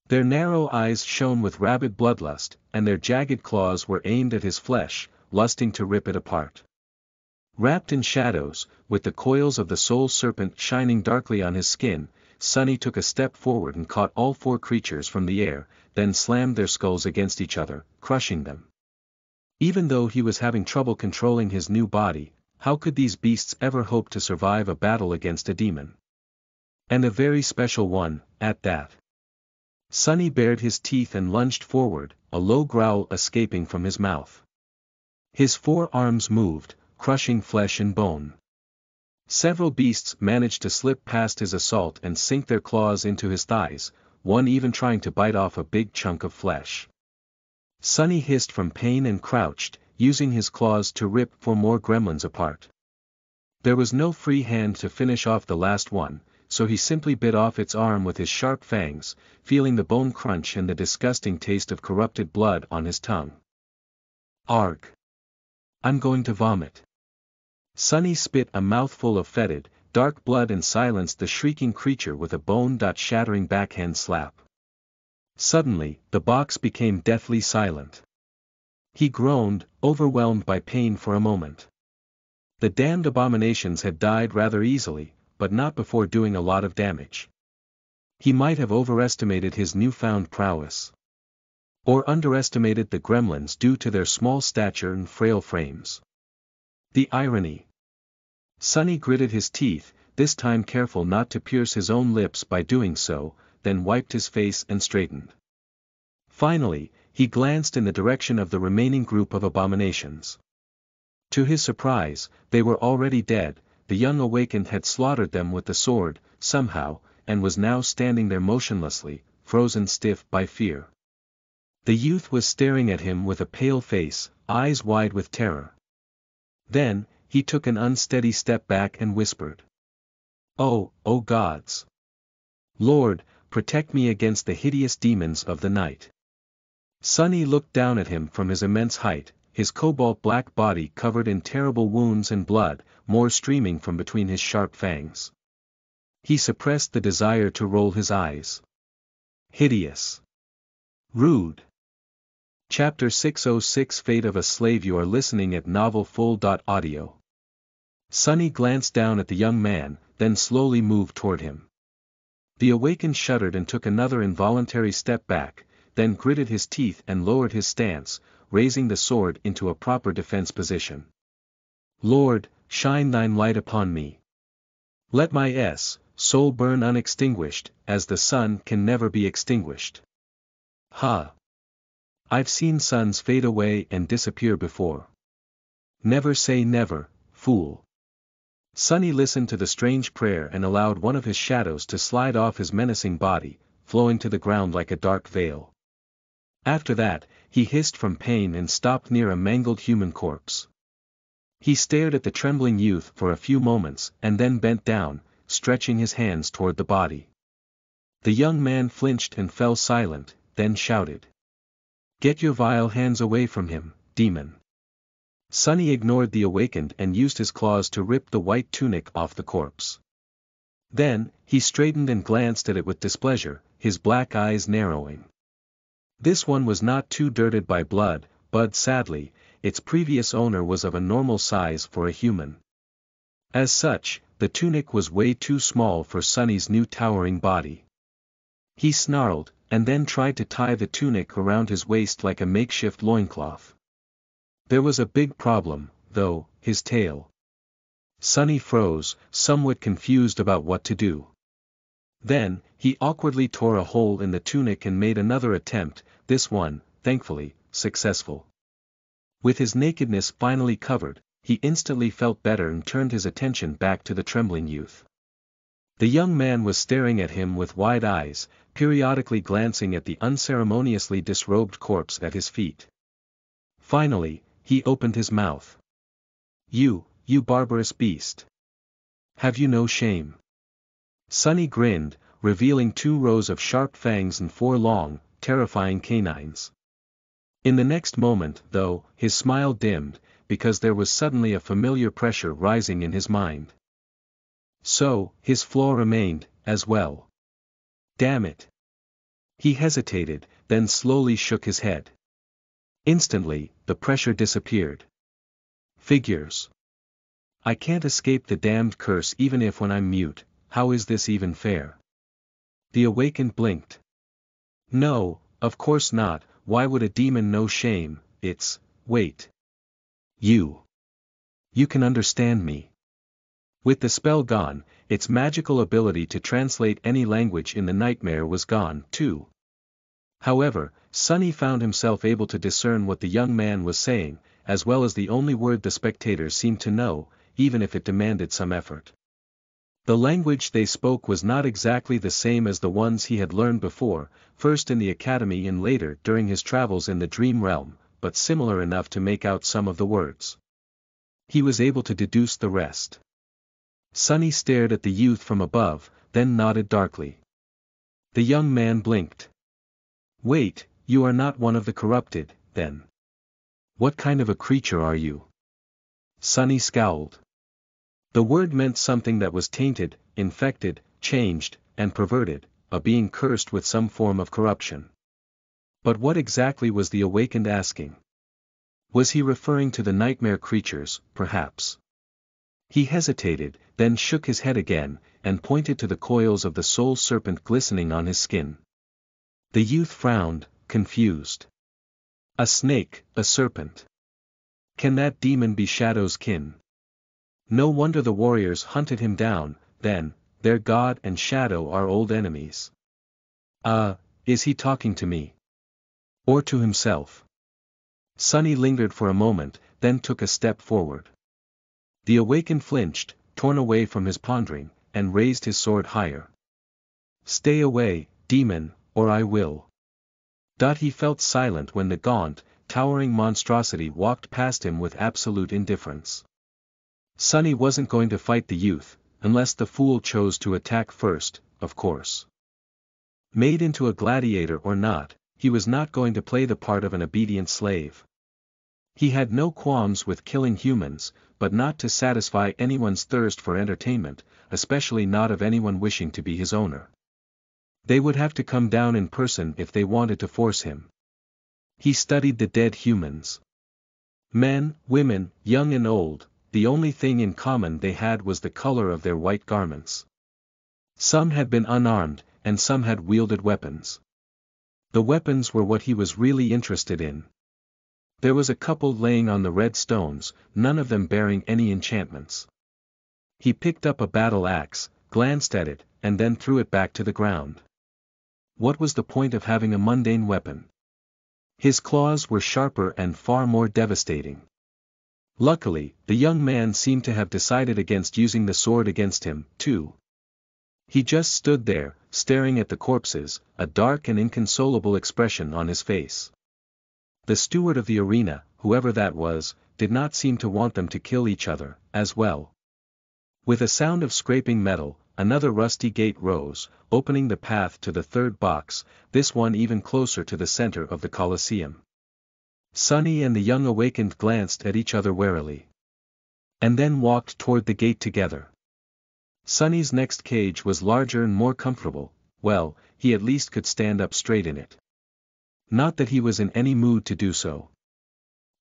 Their narrow eyes shone with rabid bloodlust, and their jagged claws were aimed at his flesh, lusting to rip it apart. Wrapped in shadows, with the coils of the soul serpent shining darkly on his skin, Sunny took a step forward and caught all four creatures from the air, then slammed their skulls against each other, crushing them. Even though he was having trouble controlling his new body, how could these beasts ever hope to survive a battle against a demon? And a very special one, at that. Sunny bared his teeth and lunged forward, a low growl escaping from his mouth. His four arms moved, crushing flesh and bone. Several beasts managed to slip past his assault and sink their claws into his thighs, one even trying to bite off a big chunk of flesh. Sunny hissed from pain and crouched, using his claws to rip four more gremlins apart. There was no free hand to finish off the last one, so he simply bit off its arm with his sharp fangs, feeling the bone crunch and the disgusting taste of corrupted blood on his tongue. Arg! I'm going to vomit. Sunny spit a mouthful of fetid, dark blood and silenced the shrieking creature with a bone-shattering backhand slap. Suddenly, the box became deathly silent. He groaned, overwhelmed by pain for a moment. The damned abominations had died rather easily, but not before doing a lot of damage. He might have overestimated his newfound prowess. Or underestimated the gremlins due to their small stature and frail frames. The irony. Sunny gritted his teeth, this time careful not to pierce his own lips by doing so, then wiped his face and straightened. Finally, he glanced in the direction of the remaining group of abominations. To his surprise, they were already dead. The young awakened had slaughtered them with the sword, somehow, and was now standing there motionlessly, frozen stiff by fear. The youth was staring at him with a pale face, eyes wide with terror. Then, he took an unsteady step back and whispered. Oh gods! Lord, protect me against the hideous demons of the night. Sunny looked down at him from his immense height, his cobalt-black body covered in terrible wounds and blood, more streaming from between his sharp fangs. He suppressed the desire to roll his eyes. Hideous. Rude. Chapter 606 Fate of a Slave. You are listening at NovelFull.audio. Sunny glanced down at the young man, then slowly moved toward him. The awakened shuddered and took another involuntary step back, then gritted his teeth and lowered his stance, raising the sword into a proper defense position. Lord, shine thine light upon me. Let my soul burn unextinguished, as the sun can never be extinguished. Ha! I've seen suns fade away and disappear before. Never say never, fool. Sunny listened to the strange prayer and allowed one of his shadows to slide off his menacing body, flowing to the ground like a dark veil. After that, he hissed from pain and stopped near a mangled human corpse. He stared at the trembling youth for a few moments and then bent down, stretching his hands toward the body. The young man flinched and fell silent, then shouted. Get your vile hands away from him, demon. Sunny ignored the awakened and used his claws to rip the white tunic off the corpse. Then, he straightened and glanced at it with displeasure, his black eyes narrowing. This one was not too dirted by blood, but sadly, its previous owner was of a normal size for a human. As such, the tunic was way too small for Sunny's new towering body. He snarled, and then tried to tie the tunic around his waist like a makeshift loincloth. There was a big problem, though, his tail. Sunny froze, somewhat confused about what to do. Then, he awkwardly tore a hole in the tunic and made another attempt, this one, thankfully, successful. With his nakedness finally covered, he instantly felt better and turned his attention back to the trembling youth. The young man was staring at him with wide eyes, periodically glancing at the unceremoniously disrobed corpse at his feet. Finally, he opened his mouth. You barbarous beast. Have you no shame?" Sonny grinned, revealing 2 rows of sharp fangs and 4 long, terrifying canines. In the next moment, though, his smile dimmed, because there was suddenly a familiar pressure rising in his mind. So, his flaw remained, as well. Damn it. He hesitated, then slowly shook his head. Instantly, the pressure disappeared. Figures. I can't escape the damned curse even if when I'm mute, how is this even fair? The awakened blinked. No, of course not, why would a demon know shame? Wait. You can understand me. With the spell gone, its magical ability to translate any language in the nightmare was gone, too. However, Sonny found himself able to discern what the young man was saying, as well as the only word the spectators seemed to know, even if it demanded some effort. The language they spoke was not exactly the same as the ones he had learned before, first in the academy and later during his travels in the dream realm, but similar enough to make out some of the words. He was able to deduce the rest. Sonny stared at the youth from above, then nodded darkly. The young man blinked. Wait, you are not one of the corrupted, then. What kind of a creature are you? Sonny scowled. The word meant something that was tainted, infected, changed, and perverted, a being cursed with some form of corruption. But what exactly was the awakened asking? Was he referring to the nightmare creatures, perhaps? He hesitated, then shook his head again, and pointed to the coils of the soul serpent glistening on his skin. The youth frowned, confused. A snake, a serpent. Can that demon be Shadow's kin? No wonder the warriors hunted him down, then, their god and Shadow are old enemies. Is he talking to me? Or to himself? Sonny lingered for a moment, then took a step forward. The awakened flinched, torn away from his pondering, and raised his sword higher. Stay away, demon, or I will. He felt silent when the gaunt, towering monstrosity walked past him with absolute indifference. Sonny wasn't going to fight the youth, unless the fool chose to attack first, of course. Made into a gladiator or not, he was not going to play the part of an obedient slave. He had no qualms with killing humans, but not to satisfy anyone's thirst for entertainment, especially not of anyone wishing to be his owner. They would have to come down in person if they wanted to force him. He studied the dead humans. Men, women, young and old, the only thing in common they had was the color of their white garments. Some had been unarmed, and some had wielded weapons. The weapons were what he was really interested in. There was a couple laying on the red stones, none of them bearing any enchantments. He picked up a battle axe, glanced at it, and then threw it back to the ground. What was the point of having a mundane weapon? His claws were sharper and far more devastating. Luckily, the young man seemed to have decided against using the sword against him, too. He just stood there, staring at the corpses, a dark and inconsolable expression on his face. The steward of the arena, whoever that was, did not seem to want them to kill each other, as well. With a sound of scraping metal, another rusty gate rose, opening the path to the third box, this one even closer to the center of the Colosseum. Sonny and the young awakened glanced at each other warily. And then walked toward the gate together. Sonny's next cage was larger and more comfortable, well, he at least could stand up straight in it. Not that he was in any mood to do so.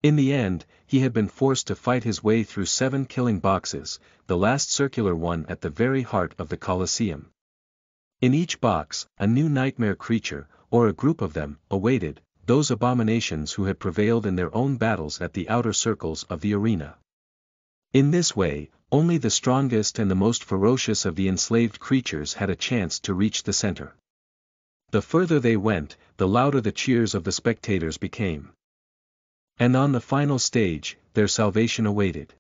In the end, he had been forced to fight his way through 7 killing boxes, the last circular one at the very heart of the Colosseum. In each box, a new nightmare creature, or a group of them, awaited, those abominations who had prevailed in their own battles at the outer circles of the arena. In this way, only the strongest and the most ferocious of the enslaved creatures had a chance to reach the center. The further they went, the louder the cheers of the spectators became. And on the final stage, their salvation awaited.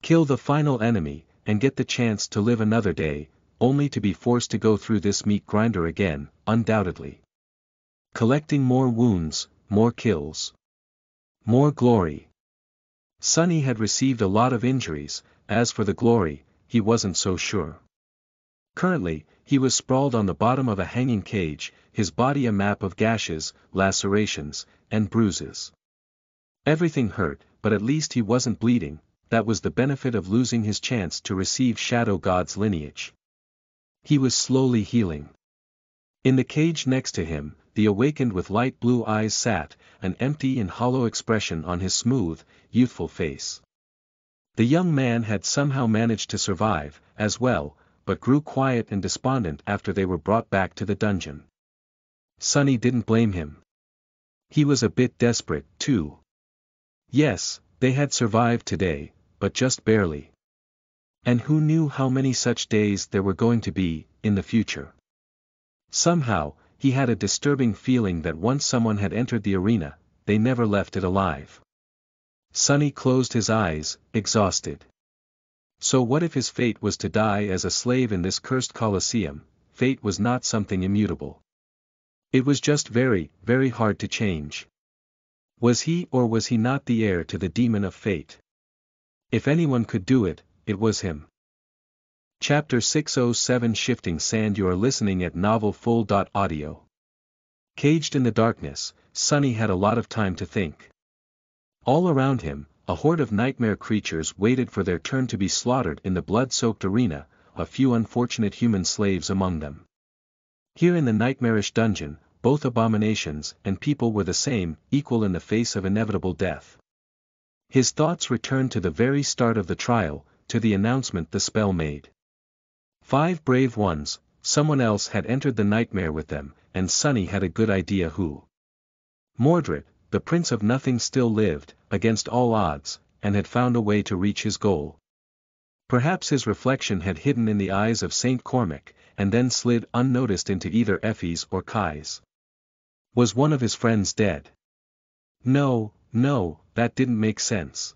Kill the final enemy, and get the chance to live another day, only to be forced to go through this meat grinder again, undoubtedly. Collecting more wounds, more kills. More glory. Sonny had received a lot of injuries, as for the glory, he wasn't so sure. Currently, he was sprawled on the bottom of a hanging cage, his body a map of gashes, lacerations, and bruises. Everything hurt, but at least he wasn't bleeding. That was the benefit of losing his chance to receive Shadow God's lineage. He was slowly healing. In the cage next to him, the awakened with light blue eyes sat, an empty and hollow expression on his smooth, youthful face. The young man had somehow managed to survive, as well, but grew quiet and despondent after they were brought back to the dungeon. Sonny didn't blame him. He was a bit desperate, too. Yes, they had survived today, but just barely. And who knew how many such days there were going to be, in the future? Somehow, he had a disturbing feeling that once someone had entered the arena, they never left it alive. Sonny closed his eyes, exhausted. So what if his fate was to die as a slave in this cursed Colosseum? Fate was not something immutable. It was just very, very hard to change. Was he or was he not the heir to the demon of fate? If anyone could do it, it was him. Chapter 607 Shifting Sand. You are listening at NovelFull.audio. Caged in the darkness, Sonny had a lot of time to think. All around him, a horde of nightmare creatures waited for their turn to be slaughtered in the blood-soaked arena, a few unfortunate human slaves among them. Here in the nightmarish dungeon, both abominations and people were the same, equal in the face of inevitable death. His thoughts returned to the very start of the trial, to the announcement the spell made. 5 brave ones, someone else had entered the nightmare with them, and Sonny had a good idea who. Mordred, the Prince of Nothing, still lived, against all odds, and had found a way to reach his goal. Perhaps his reflection had hidden in the eyes of Saint Cormac, and then slid unnoticed into either Effie's or Kai's. Was one of his friends dead? No, that didn't make sense.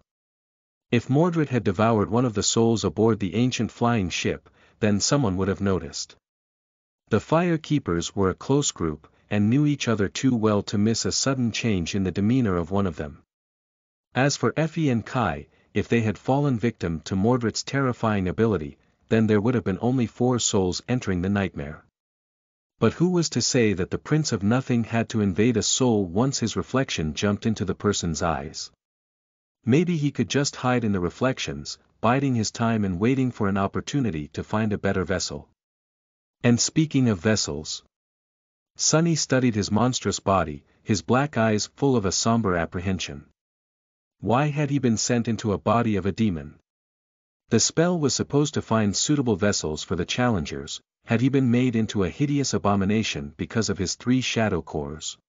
If Mordred had devoured one of the souls aboard the ancient flying ship, then someone would have noticed. The Fire Keepers were a close group, and knew each other too well to miss a sudden change in the demeanor of one of them. As for Effie and Kai, if they had fallen victim to Mordred's terrifying ability, then there would have been only 4 souls entering the nightmare. But who was to say that the Prince of Nothing had to invade a soul once his reflection jumped into the person's eyes? Maybe he could just hide in the reflections, biding his time and waiting for an opportunity to find a better vessel. And speaking of vessels, Sonny studied his monstrous body, his black eyes full of a somber apprehension. Why had he been sent into a body of a demon? The spell was supposed to find suitable vessels for the challengers. Had he been made into a hideous abomination because of his 3 shadow cores?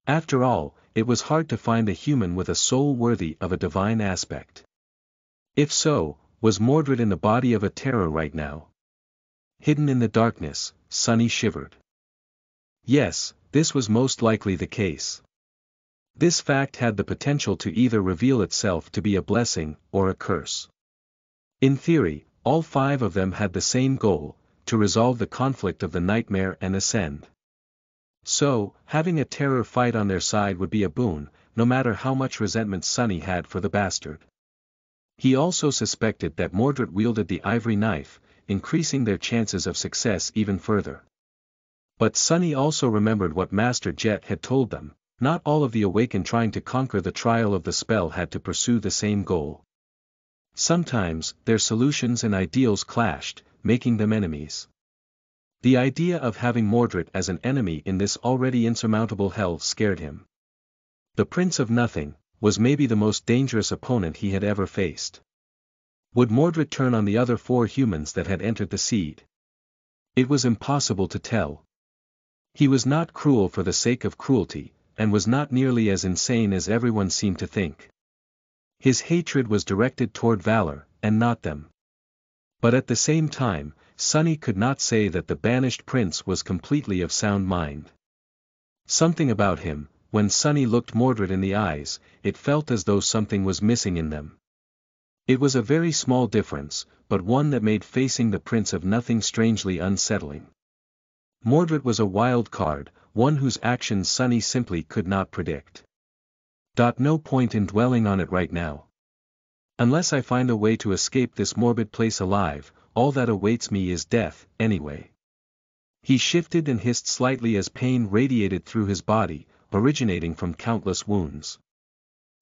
After all, it was hard to find a human with a soul worthy of a divine aspect. If so, was Mordred in the body of a terror right now? Hidden in the darkness, Sonny shivered. Yes, this was most likely the case. This fact had the potential to either reveal itself to be a blessing or a curse. In theory, all 5 of them had the same goal, to resolve the conflict of the nightmare and ascend. So, having a terror fight on their side would be a boon, no matter how much resentment Sonny had for the bastard. He also suspected that Mordred wielded the ivory knife, increasing their chances of success even further. But Sonny also remembered what Master Jet had told them: not all of the awakened trying to conquer the trial of the spell had to pursue the same goal. Sometimes, their solutions and ideals clashed, making them enemies. The idea of having Mordred as an enemy in this already insurmountable hell scared him. The Prince of Nothing was maybe the most dangerous opponent he had ever faced. Would Mordred turn on the other 4 humans that had entered the seed? It was impossible to tell. He was not cruel for the sake of cruelty, and was not nearly as insane as everyone seemed to think. His hatred was directed toward Valor, and not them. But at the same time, Sonny could not say that the banished prince was completely of sound mind. Something about him, when Sunny looked Mordred in the eyes, it felt as though something was missing in them. It was a very small difference, but one that made facing the Prince of Nothing strangely unsettling. Mordred was a wild card, one whose actions Sunny simply could not predict. No point in dwelling on it right now. Unless I find a way to escape this morbid place alive, all that awaits me is death, anyway. He shifted and hissed slightly as pain radiated through his body, originating from countless wounds.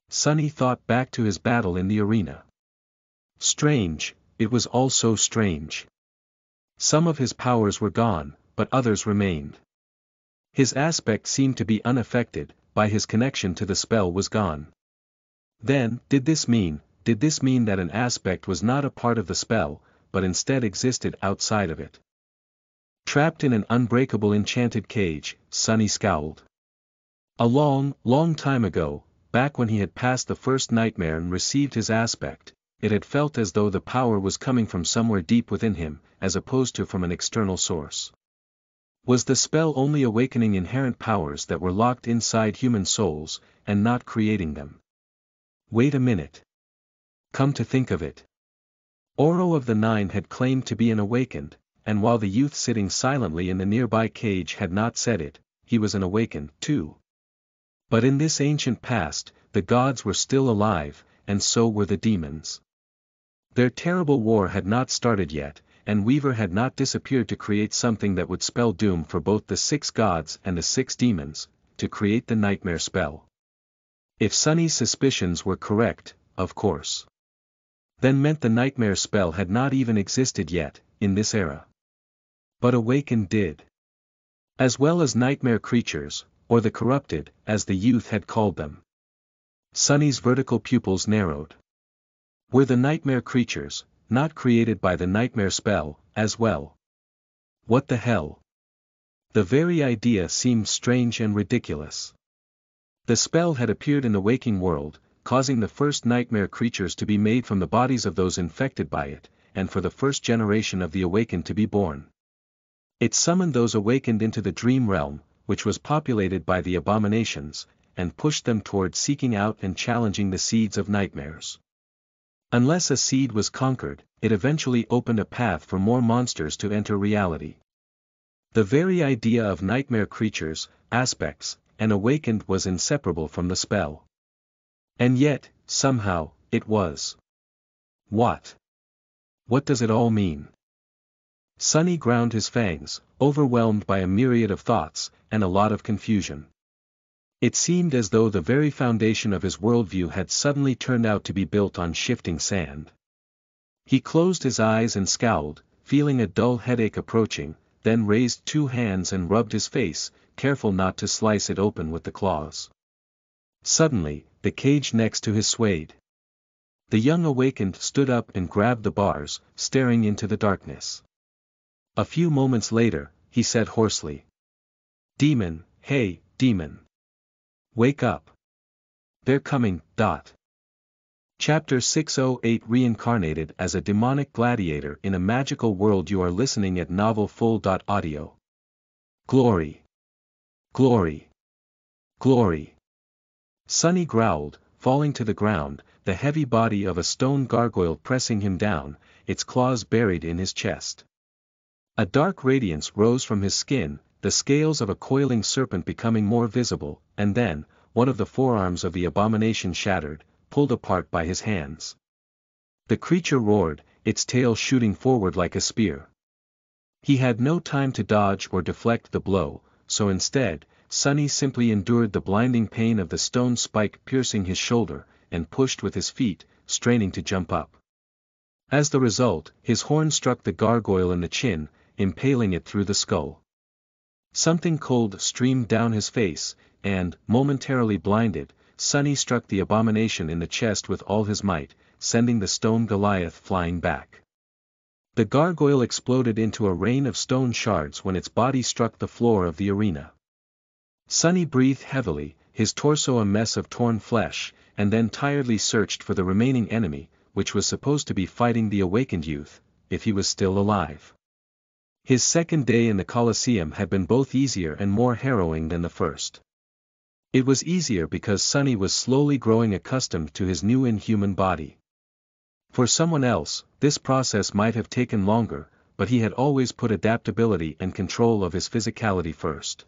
Sunny thought back to his battle in the arena. Strange, it was all so strange. Some of his powers were gone, but others remained. His aspect seemed to be unaffected, by his connection to the spell was gone. Then, did this mean that an aspect was not a part of the spell, but instead existed outside of it? Trapped in an unbreakable enchanted cage, Sunny scowled. A long, long time ago, back when he had passed the first nightmare and received his aspect, it had felt as though the power was coming from somewhere deep within him, as opposed to from an external source. Was the spell only awakening inherent powers that were locked inside human souls, and not creating them? Wait a minute. Come to think of it. Oro of the Nine had claimed to be an awakened, and while the youth sitting silently in the nearby cage had not said it, he was an awakened, too. But in this ancient past, the gods were still alive, and so were the demons. Their terrible war had not started yet, and Weaver had not disappeared to create something that would spell doom for both the 6 gods and the 6 demons, to create the nightmare spell. If Sunny's suspicions were correct, of course. Then meant the nightmare spell had not even existed yet, in this era. But awakened did. As well as nightmare creatures, or the corrupted, as the youth had called them. Sunny's vertical pupils narrowed. Were the nightmare creatures, not created by the nightmare spell, as well? What the hell? The very idea seemed strange and ridiculous. The spell had appeared in the waking world, causing the first nightmare creatures to be made from the bodies of those infected by it, and for the first generation of the awakened to be born. It summoned those awakened into the dream realm, which was populated by the abominations, and pushed them toward seeking out and challenging the seeds of nightmares. Unless a seed was conquered, it eventually opened a path for more monsters to enter reality. The very idea of nightmare creatures, aspects, and awakened was inseparable from the spell. And yet, somehow, it was. What? What does it all mean? Sunny ground his fangs, overwhelmed by a myriad of thoughts, and a lot of confusion. It seemed as though the very foundation of his worldview had suddenly turned out to be built on shifting sand. He closed his eyes and scowled, feeling a dull headache approaching, then raised 2 hands and rubbed his face, careful not to slice it open with the claws. Suddenly, the cage next to his swayed. The young awakened stood up and grabbed the bars, staring into the darkness. A few moments later, he said hoarsely. "Demon, hey, demon. Wake up. They're coming." Chapter 608 Reincarnated as a demonic gladiator in a magical world. You are listening at novelfull.audio. Glory. Glory. Glory. Sunny growled, falling to the ground, the heavy body of a stone gargoyle pressing him down, its claws buried in his chest. A dark radiance rose from his skin, the scales of a coiling serpent becoming more visible, and then, one of the forearms of the abomination shattered, pulled apart by his hands. The creature roared, its tail shooting forward like a spear. He had no time to dodge or deflect the blow, so instead, Sunny simply endured the blinding pain of the stone spike piercing his shoulder, and pushed with his feet, straining to jump up. As the result, his horn struck the gargoyle in the chin, impaling it through the skull. Something cold streamed down his face, and, momentarily blinded, Sunny struck the abomination in the chest with all his might, sending the stone Goliath flying back. The gargoyle exploded into a rain of stone shards when its body struck the floor of the arena. Sunny breathed heavily, his torso a mess of torn flesh, and then tiredly searched for the remaining enemy, which was supposed to be fighting the awakened youth, if he was still alive. His second day in the Colosseum had been both easier and more harrowing than the first. It was easier because Sunny was slowly growing accustomed to his new inhuman body. For someone else, this process might have taken longer, but he had always put adaptability and control of his physicality first.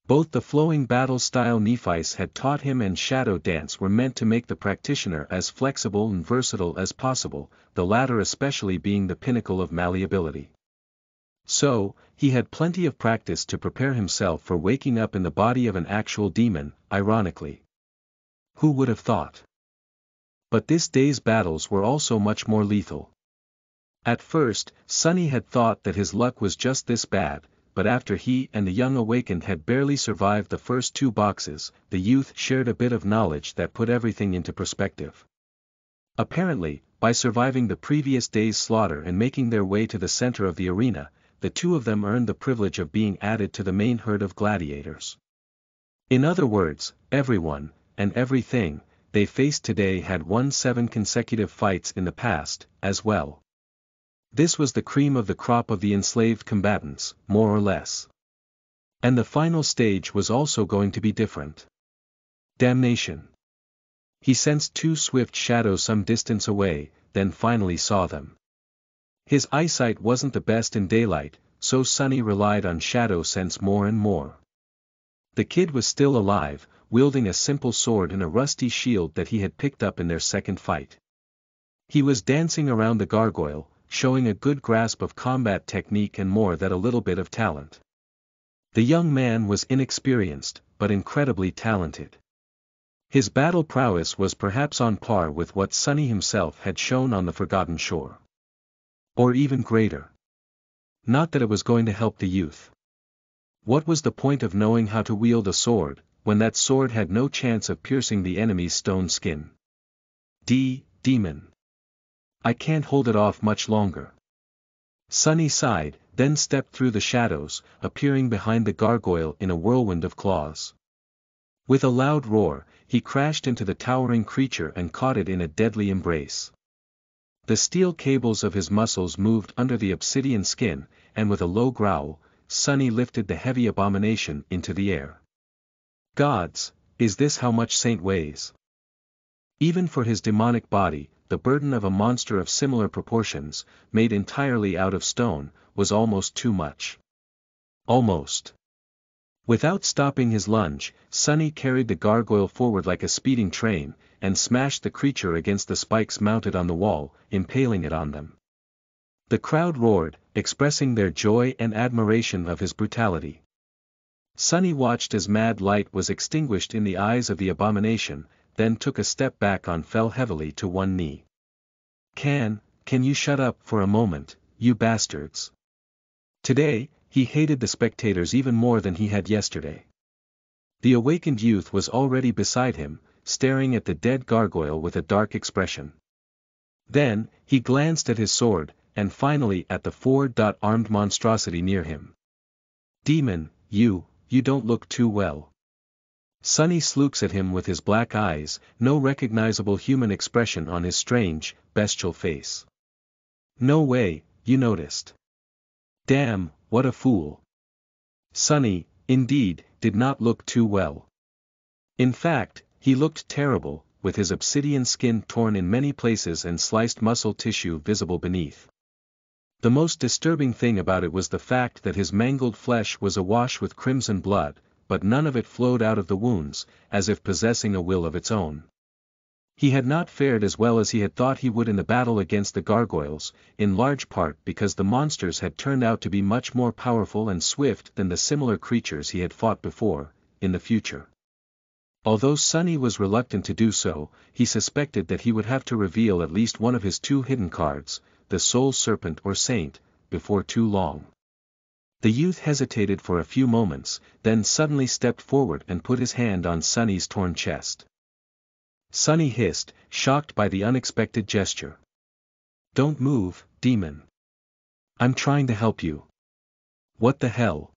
Both the flowing battle-style Nephites had taught him and shadow dance were meant to make the practitioner as flexible and versatile as possible, the latter especially being the pinnacle of malleability. So, he had plenty of practice to prepare himself for waking up in the body of an actual demon, ironically. Who would have thought? But this day's battles were also much more lethal. At first, Sunny had thought that his luck was just this bad, but after he and the young awakened had barely survived the first 2 boxes, the youth shared a bit of knowledge that put everything into perspective. Apparently, by surviving the previous day's slaughter and making their way to the center of the arena, the 2 of them earned the privilege of being added to the main herd of gladiators. In other words, everyone, and everything, they faced today had won 7 consecutive fights in the past, as well. This was the cream of the crop of the enslaved combatants, more or less. And the final stage was also going to be different. Damnation. He sensed 2 swift shadows some distance away, then finally saw them. His eyesight wasn't the best in daylight, so Sunny relied on shadow sense more and more. The kid was still alive, wielding a simple sword and a rusty shield that he had picked up in their second fight. He was dancing around the gargoyle, showing a good grasp of combat technique and more than a little bit of talent. The young man was inexperienced, but incredibly talented. His battle prowess was perhaps on par with what Sunny himself had shown on the Forgotten Shore. Or even greater. Not that it was going to help the youth. What was the point of knowing how to wield a sword, when that sword had no chance of piercing the enemy's stone skin? Demon. I can't hold it off much longer. Sunny sighed, then stepped through the shadows, appearing behind the gargoyle in a whirlwind of claws. With a loud roar, he crashed into the towering creature and caught it in a deadly embrace. The steel cables of his muscles moved under the obsidian skin, and with a low growl, Sunny lifted the heavy abomination into the air. Gods, is this how much Saint weighs? Even for his demonic body, the burden of a monster of similar proportions, made entirely out of stone, was almost too much. Almost. Without stopping his lunge, Sunny carried the gargoyle forward like a speeding train, and smashed the creature against the spikes mounted on the wall, impaling it on them. The crowd roared, expressing their joy and admiration of his brutality. Sunny watched as mad light was extinguished in the eyes of the abomination, then took a step back and fell heavily to one knee. Can you shut up for a moment, you bastards? Today, he hated the spectators even more than he had yesterday. The awakened youth was already beside him, staring at the dead gargoyle with a dark expression. Then, he glanced at his sword, and finally at the 4-armed monstrosity near him. Demon, you don't look too well. Sunny slooks at him with his black eyes, no recognizable human expression on his strange, bestial face. No way, you noticed. Damn, what a fool. Sunny, indeed, did not look too well. In fact, he looked terrible, with his obsidian skin torn in many places and sliced muscle tissue visible beneath. The most disturbing thing about it was the fact that his mangled flesh was awash with crimson blood, but none of it flowed out of the wounds, as if possessing a will of its own. He had not fared as well as he had thought he would in the battle against the gargoyles, in large part because the monsters had turned out to be much more powerful and swift than the similar creatures he had fought before, in the future. Although Sunny was reluctant to do so, he suspected that he would have to reveal at least one of his 2 hidden cards, the Soul Serpent or Saint, before too long. The youth hesitated for a few moments, then suddenly stepped forward and put his hand on Sunny's torn chest. Sunny hissed, shocked by the unexpected gesture. Don't move, demon. I'm trying to help you. What the hell?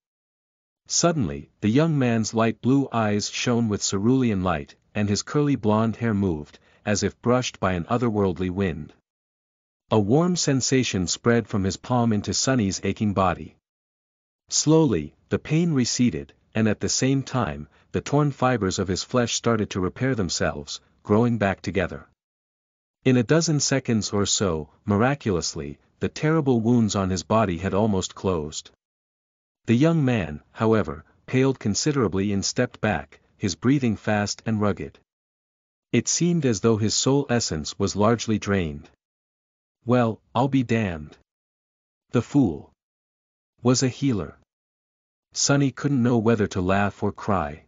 Suddenly, the young man's light blue eyes shone with cerulean light, and his curly blonde hair moved, as if brushed by an otherworldly wind. A warm sensation spread from his palm into Sunny's aching body. Slowly, the pain receded, and at the same time, the torn fibers of his flesh started to repair themselves, growing back together. In a dozen seconds or so, miraculously, the terrible wounds on his body had almost closed. The young man, however, paled considerably and stepped back, his breathing fast and rugged. It seemed as though his soul essence was largely drained. Well, I'll be damned. The fool was a healer. Sonny couldn't know whether to laugh or cry.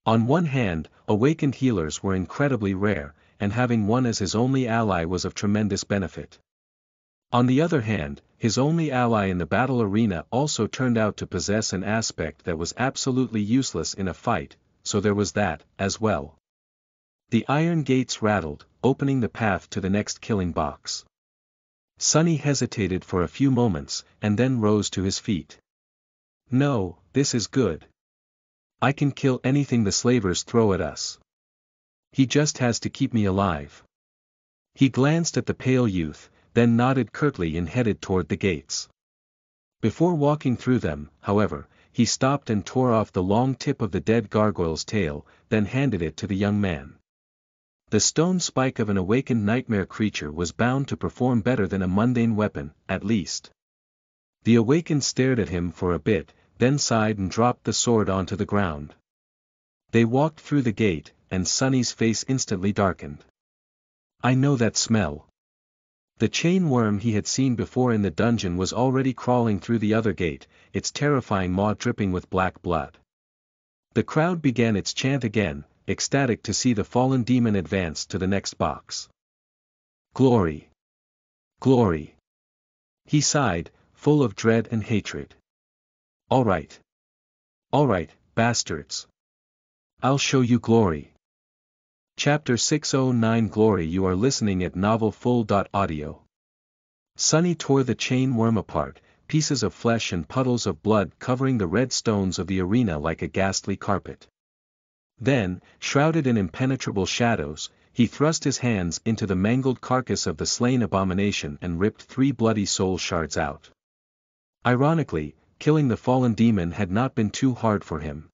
On one hand, awakened healers were incredibly rare, and having one as his only ally was of tremendous benefit. On the other hand, his only ally in the battle arena also turned out to possess an aspect that was absolutely useless in a fight, so there was that, as well. The iron gates rattled, opening the path to the next killing box. Sonny hesitated for a few moments, and then rose to his feet. No, this is good. I can kill anything the slavers throw at us. He just has to keep me alive. He glanced at the pale youth, then nodded curtly and headed toward the gates. Before walking through them, however, he stopped and tore off the long tip of the dead gargoyle's tail, then handed it to the young man. The stone spike of an awakened nightmare creature was bound to perform better than a mundane weapon, at least. The awakened stared at him for a bit, then sighed and dropped the sword onto the ground. They walked through the gate, and Sonny's face instantly darkened. I know that smell. The chain worm he had seen before in the dungeon was already crawling through the other gate, its terrifying maw dripping with black blood. The crowd began its chant again, ecstatic to see the fallen demon advance to the next box. Glory! Glory! He sighed, full of dread and hatred. All right, bastards. I'll show you glory. Chapter 609 Glory. You are listening at NovelFull.audio. Sonny tore the chain worm apart, pieces of flesh and puddles of blood covering the red stones of the arena like a ghastly carpet. Then, shrouded in impenetrable shadows, he thrust his hands into the mangled carcass of the slain abomination and ripped 3 bloody soul shards out. Ironically, killing the fallen demon had not been too hard for him.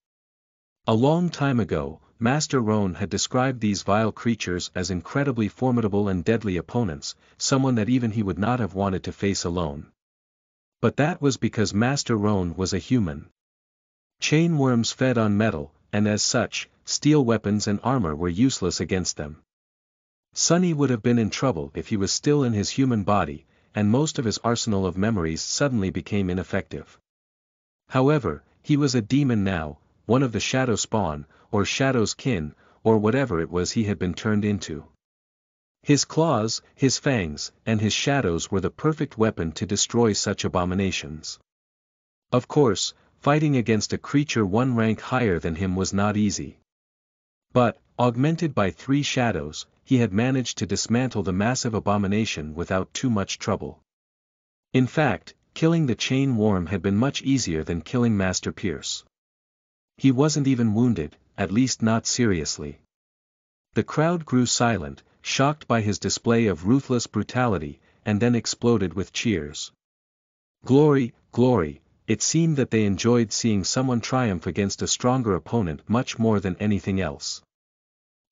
A long time ago, Master Roan had described these vile creatures as incredibly formidable and deadly opponents, someone that even he would not have wanted to face alone. But that was because Master Roan was a human. Chain worms fed on metal, and as such, steel weapons and armor were useless against them. Sonny would have been in trouble if he was still in his human body, and most of his arsenal of memories suddenly became ineffective. However, he was a demon now, one of the shadow spawn, or shadow's kin, or whatever it was he had been turned into. His claws, his fangs, and his shadows were the perfect weapon to destroy such abominations. Of course, fighting against a creature 1 rank higher than him was not easy. But, augmented by 3 shadows, he had managed to dismantle the massive abomination without too much trouble. In fact, killing the chain worm had been much easier than killing Master Pierce. He wasn't even wounded, at least not seriously. The crowd grew silent, shocked by his display of ruthless brutality, and then exploded with cheers. Glory, glory! It seemed that they enjoyed seeing someone triumph against a stronger opponent much more than anything else.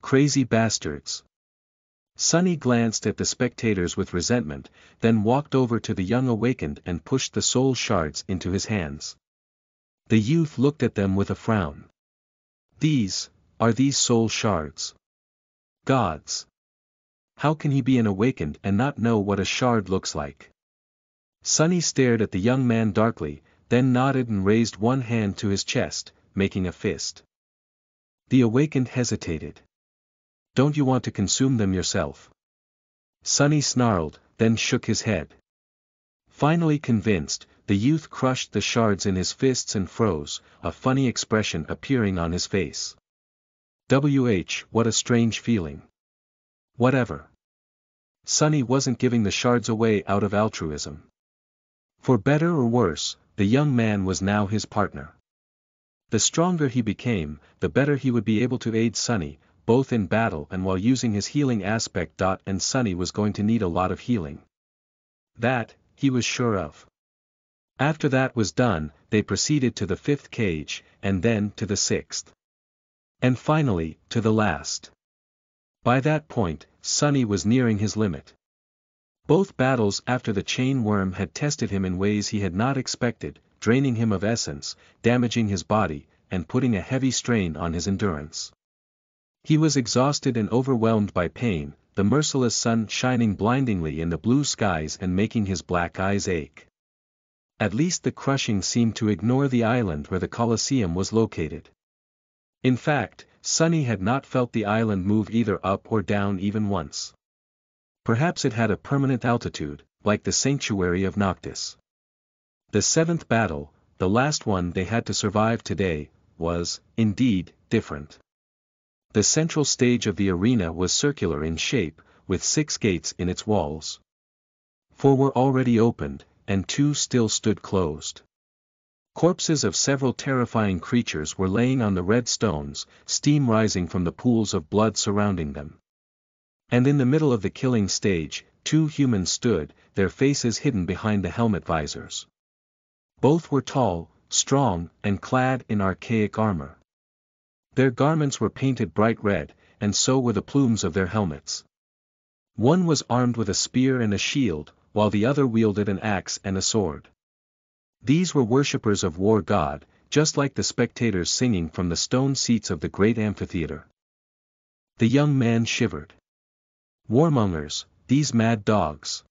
Crazy bastards! Sonny glanced at the spectators with resentment, then walked over to the young awakened and pushed the soul shards into his hands. The youth looked at them with a frown. These soul shards? Gods! How can he be an awakened and not know what a shard looks like? Sonny stared at the young man darkly, then nodded and raised one hand to his chest, making a fist. The awakened hesitated. Don't you want to consume them yourself? Sonny snarled, then shook his head. Finally convinced, the youth crushed the shards in his fists and froze, a funny expression appearing on his face. What a strange feeling. Whatever. Sonny wasn't giving the shards away out of altruism. For better or worse, the young man was now his partner. The stronger he became, the better he would be able to aid Sonny, both in battle and while using his healing aspect. And Sonny was going to need a lot of healing. That, he was sure of. After that was done, they proceeded to the fifth cage, and then to the sixth. And finally, to the last. By that point, Sonny was nearing his limit. Both battles after the chain worm had tested him in ways he had not expected, draining him of essence, damaging his body, and putting a heavy strain on his endurance. He was exhausted and overwhelmed by pain, the merciless sun shining blindingly in the blue skies and making his black eyes ache. At least the crushing seemed to ignore the island where the Colosseum was located. In fact, Sonny had not felt the island move either up or down even once. Perhaps it had a permanent altitude, like the sanctuary of Noctis. The seventh battle, the last one they had to survive today, was, indeed, different. The central stage of the arena was circular in shape, with 6 gates in its walls. 4 were already opened, and 2 still stood closed. Corpses of several terrifying creatures were laying on the red stones, steam rising from the pools of blood surrounding them. And in the middle of the killing stage, 2 humans stood, their faces hidden behind the helmet visors. Both were tall, strong, and clad in archaic armor. Their garments were painted bright red, and so were the plumes of their helmets. One was armed with a spear and a shield, while the other wielded an axe and a sword. These were worshippers of War God, just like the spectators singing from the stone seats of the great amphitheater. The young man shivered. Warmongers, these mad dogs.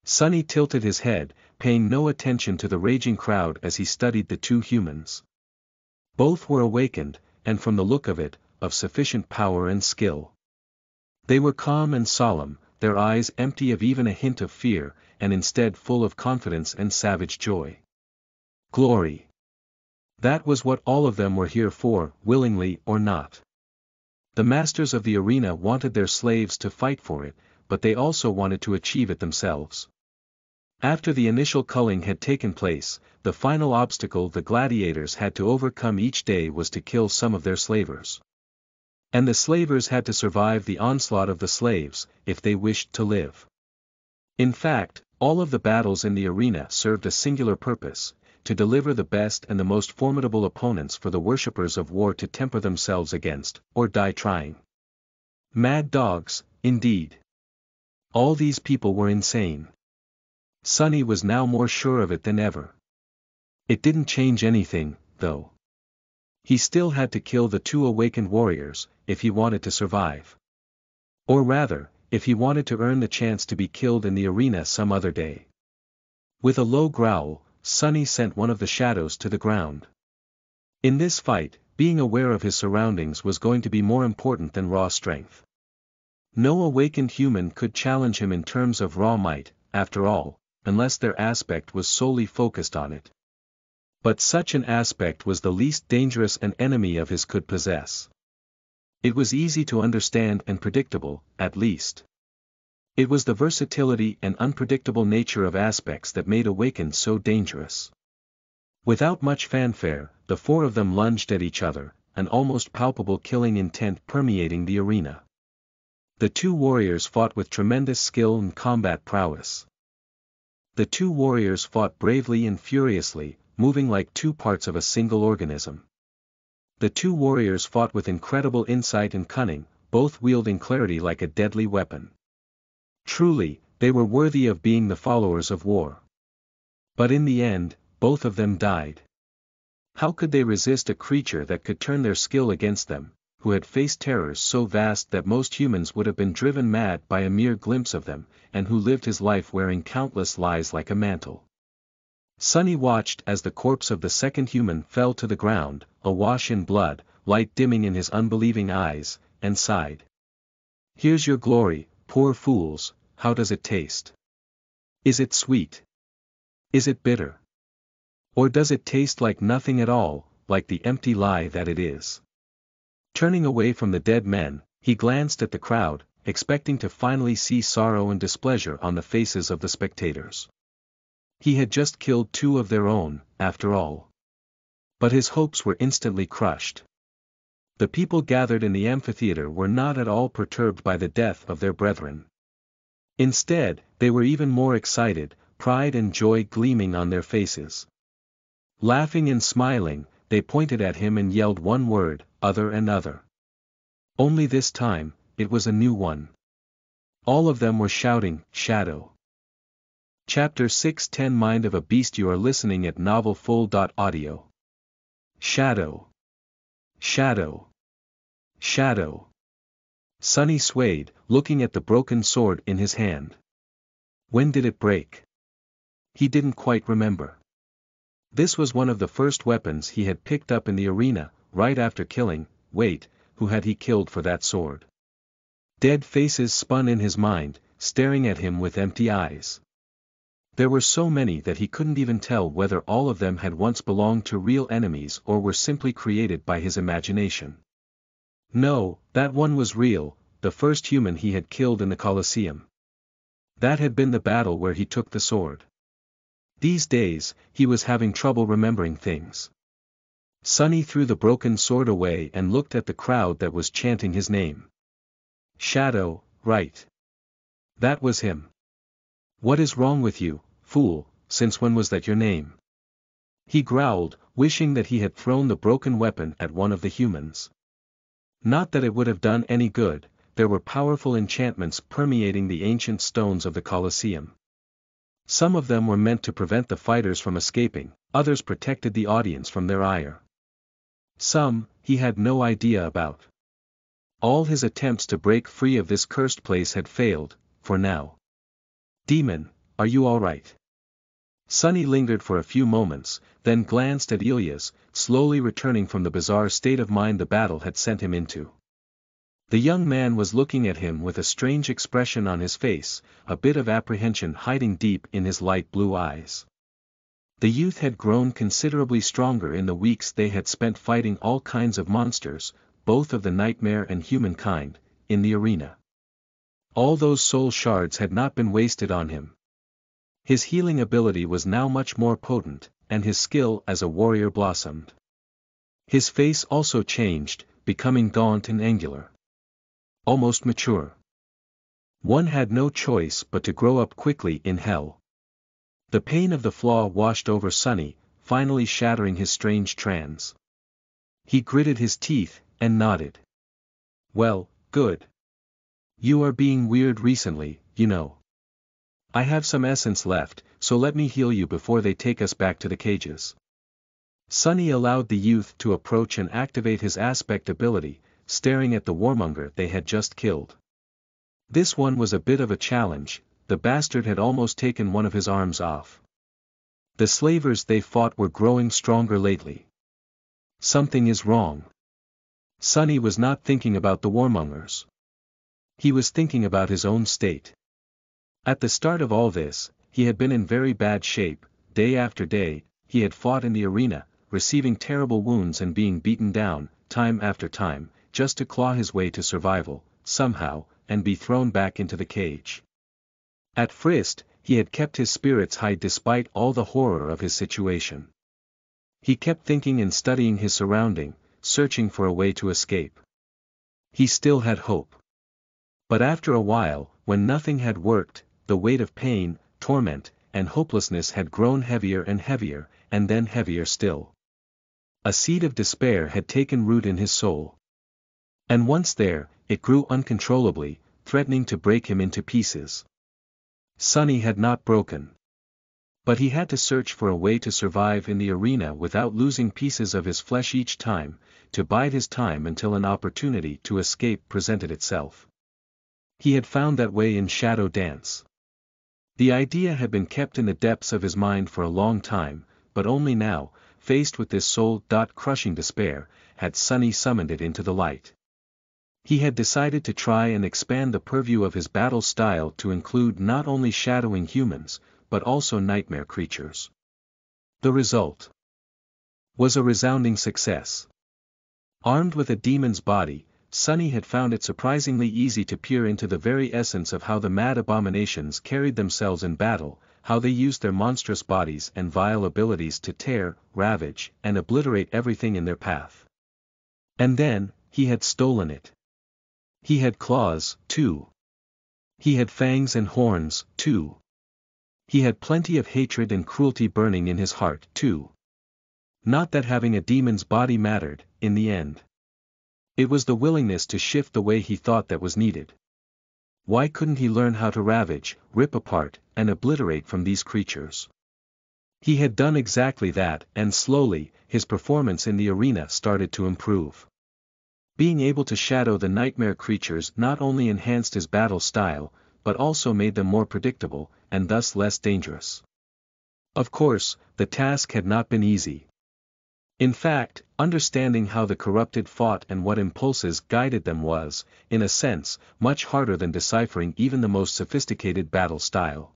Sonny tilted his head, paying no attention to the raging crowd as he studied the 2 humans. Both were awakened, and from the look of it, of sufficient power and skill. They were calm and solemn, their eyes empty of even a hint of fear, and instead full of confidence and savage joy. Glory. That was what all of them were here for, willingly or not. The masters of the arena wanted their slaves to fight for it, but they also wanted to achieve it themselves. After the initial culling had taken place, the final obstacle the gladiators had to overcome each day was to kill some of their slavers. And the slavers had to survive the onslaught of the slaves, if they wished to live. In fact, all of the battles in the arena served a singular purpose, to deliver the best and the most formidable opponents for the worshippers of war to temper themselves against, or die trying. Mad dogs, indeed. All these people were insane. Sonny was now more sure of it than ever. It didn't change anything, though. He still had to kill the 2 awakened warriors, if he wanted to survive. Or rather, if he wanted to earn the chance to be killed in the arena some other day. With a low growl, Sonny sent one of the shadows to the ground. In this fight, being aware of his surroundings was going to be more important than raw strength. No awakened human could challenge him in terms of raw might, after all, unless their aspect was solely focused on it. But such an aspect was the least dangerous an enemy of his could possess. It was easy to understand and predictable, at least. It was the versatility and unpredictable nature of aspects that made Awakened so dangerous. Without much fanfare, the 4 of them lunged at each other, an almost palpable killing intent permeating the arena. The 2 warriors fought with tremendous skill and combat prowess. The 2 warriors fought bravely and furiously, moving like 2 parts of a single organism. The 2 warriors fought with incredible insight and cunning, both wielding clarity like a deadly weapon. Truly, they were worthy of being the followers of war. But in the end, both of them died. How could they resist a creature that could turn their skill against them, who had faced terrors so vast that most humans would have been driven mad by a mere glimpse of them, and who lived his life wearing countless lies like a mantle? Sonny watched as the corpse of the second human fell to the ground, awash in blood, light dimming in his unbelieving eyes, and sighed. "Here's your glory, poor fools, how does it taste? Is it sweet? Is it bitter? Or does it taste like nothing at all, like the empty lie that it is?" Turning away from the dead men, he glanced at the crowd, expecting to finally see sorrow and displeasure on the faces of the spectators. He had just killed 2 of their own, after all. But his hopes were instantly crushed. The people gathered in the amphitheater were not at all perturbed by the death of their brethren. Instead, they were even more excited, pride and joy gleaming on their faces. Laughing and smiling, they pointed at him and yelled one word, "Other and other." Only this time, it was a new one. All of them were shouting, "Shadow." Chapter 6:10 Mind of a Beast. You are listening at NovelFull.audio. Shadow. Shadow. Shadow. Sonny swayed, looking at the broken sword in his hand. When did it break? He didn't quite remember. This was one of the first weapons he had picked up in the arena, right after killing, wait, who had he killed for that sword? Dead faces spun in his mind, staring at him with empty eyes. There were so many that he couldn't even tell whether all of them had once belonged to real enemies or were simply created by his imagination. No, that one was real, the first human he had killed in the Colosseum. That had been the battle where he took the sword. These days, he was having trouble remembering things. Sonny threw the broken sword away and looked at the crowd that was chanting his name. Shadow, right. That was him. What is wrong with you, fool, since when was that your name? He growled, wishing that he had thrown the broken weapon at one of the humans. Not that it would have done any good, there were powerful enchantments permeating the ancient stones of the Colosseum. Some of them were meant to prevent the fighters from escaping, others protected the audience from their ire. Some, he had no idea about. All his attempts to break free of this cursed place had failed, for now. Demon, are you all right? Sonny lingered for a few moments, then glanced at Ilias, slowly returning from the bizarre state of mind the battle had sent him into. The young man was looking at him with a strange expression on his face, a bit of apprehension hiding deep in his light blue eyes. The youth had grown considerably stronger in the weeks they had spent fighting all kinds of monsters, both of the nightmare and humankind, in the arena. All those soul shards had not been wasted on him. His healing ability was now much more potent, and his skill as a warrior blossomed. His face also changed, becoming gaunt and angular. Almost mature. One had no choice but to grow up quickly in hell. The pain of the flaw washed over Sonny, finally shattering his strange trance. He gritted his teeth, and nodded. Well, good. You are being weird recently, you know. I have some essence left, so let me heal you before they take us back to the cages. Sonny allowed the youth to approach and activate his aspect ability, staring at the warmonger they had just killed. This one was a bit of a challenge, the bastard had almost taken one of his arms off. The slavers they fought were growing stronger lately. Something is wrong. Sonny was not thinking about the warmongers. He was thinking about his own state. At the start of all this, he had been in very bad shape. Day after day, he had fought in the arena, receiving terrible wounds and being beaten down, time after time, just to claw his way to survival, somehow, and be thrown back into the cage. At first, he had kept his spirits high despite all the horror of his situation. He kept thinking and studying his surrounding, searching for a way to escape. He still had hope. But after a while, when nothing had worked, the weight of pain, torment, and hopelessness had grown heavier and heavier, and then heavier still. A seed of despair had taken root in his soul. And once there, it grew uncontrollably, threatening to break him into pieces. Sonny had not broken. But he had to search for a way to survive in the arena without losing pieces of his flesh each time, to bide his time until an opportunity to escape presented itself. He had found that way in Shadow Dance. The idea had been kept in the depths of his mind for a long time, but only now, faced with this soul-crushing despair, had Sonny summoned it into the light. He had decided to try and expand the purview of his battle style to include not only shadowing humans, but also nightmare creatures. The result was a resounding success. Armed with a demon's body, Sonny had found it surprisingly easy to peer into the very essence of how the mad abominations carried themselves in battle, how they used their monstrous bodies and vile abilities to tear, ravage, and obliterate everything in their path. And then, he had stolen it. He had claws, too. He had fangs and horns, too. He had plenty of hatred and cruelty burning in his heart, too. Not that having a demon's body mattered, in the end. It was the willingness to shift the way he thought that was needed. Why couldn't he learn how to ravage, rip apart, and obliterate from these creatures? He had done exactly that, and slowly, his performance in the arena started to improve. Being able to shadow the nightmare creatures not only enhanced his battle style, but also made them more predictable, and thus less dangerous. Of course, the task had not been easy. In fact, understanding how the corrupted fought and what impulses guided them was, in a sense, much harder than deciphering even the most sophisticated battle style.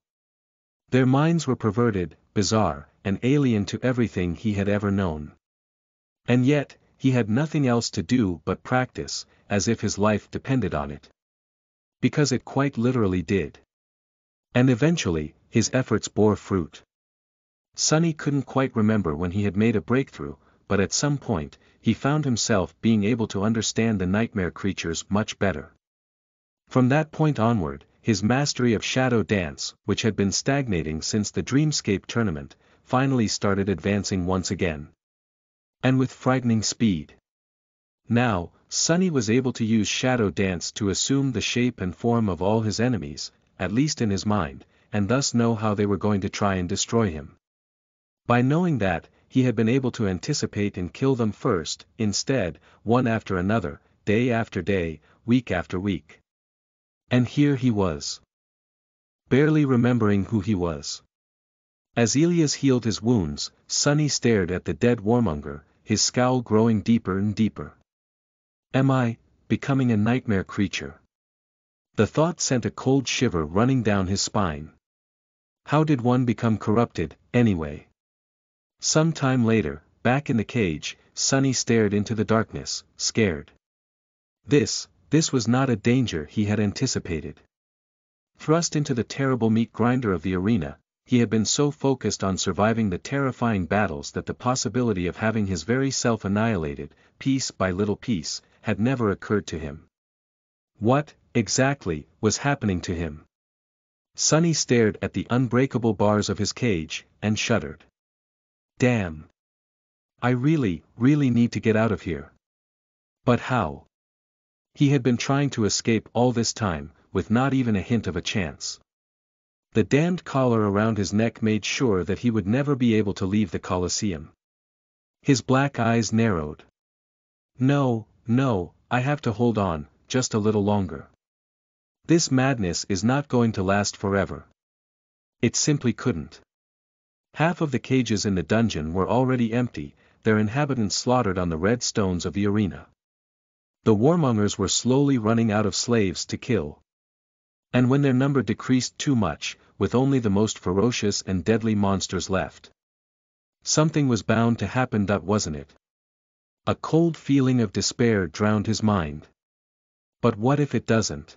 Their minds were perverted, bizarre, and alien to everything he had ever known. And yet, he had nothing else to do but practice, as if his life depended on it. Because it quite literally did. And eventually, his efforts bore fruit. Sonny couldn't quite remember when he had made a breakthrough, but at some point, he found himself being able to understand the nightmare creatures much better. From that point onward, his mastery of shadow dance, which had been stagnating since the Dreamscape tournament, finally started advancing once again. And with frightening speed. Now, Sonny was able to use shadow dance to assume the shape and form of all his enemies, at least in his mind, and thus know how they were going to try and destroy him. By knowing that, he had been able to anticipate and kill them first, instead, one after another, day after day, week after week. And here he was. Barely remembering who he was. As Elias healed his wounds, Sonny stared at the dead warmonger, his scowl growing deeper and deeper. Am I becoming a nightmare creature? The thought sent a cold shiver running down his spine. How did one become corrupted, anyway? Some time later, back in the cage, Sonny stared into the darkness, scared. This was not a danger he had anticipated. Thrust into the terrible meat grinder of the arena, he had been so focused on surviving the terrifying battles that the possibility of having his very self annihilated, piece by little piece, had never occurred to him. What, exactly, was happening to him? Sonny stared at the unbreakable bars of his cage, and shuddered. Damn. I really need to get out of here. But how? He had been trying to escape all this time, with not even a hint of a chance. The damned collar around his neck made sure that he would never be able to leave the Colosseum. His black eyes narrowed. No, I have to hold on, just a little longer. This madness is not going to last forever. It simply couldn't. Half of the cages in the dungeon were already empty, their inhabitants slaughtered on the red stones of the arena. The warmongers were slowly running out of slaves to kill. And when their number decreased too much, with only the most ferocious and deadly monsters left. Something was bound to happen, wasn't it? A cold feeling of despair drowned his mind. But what if it doesn't?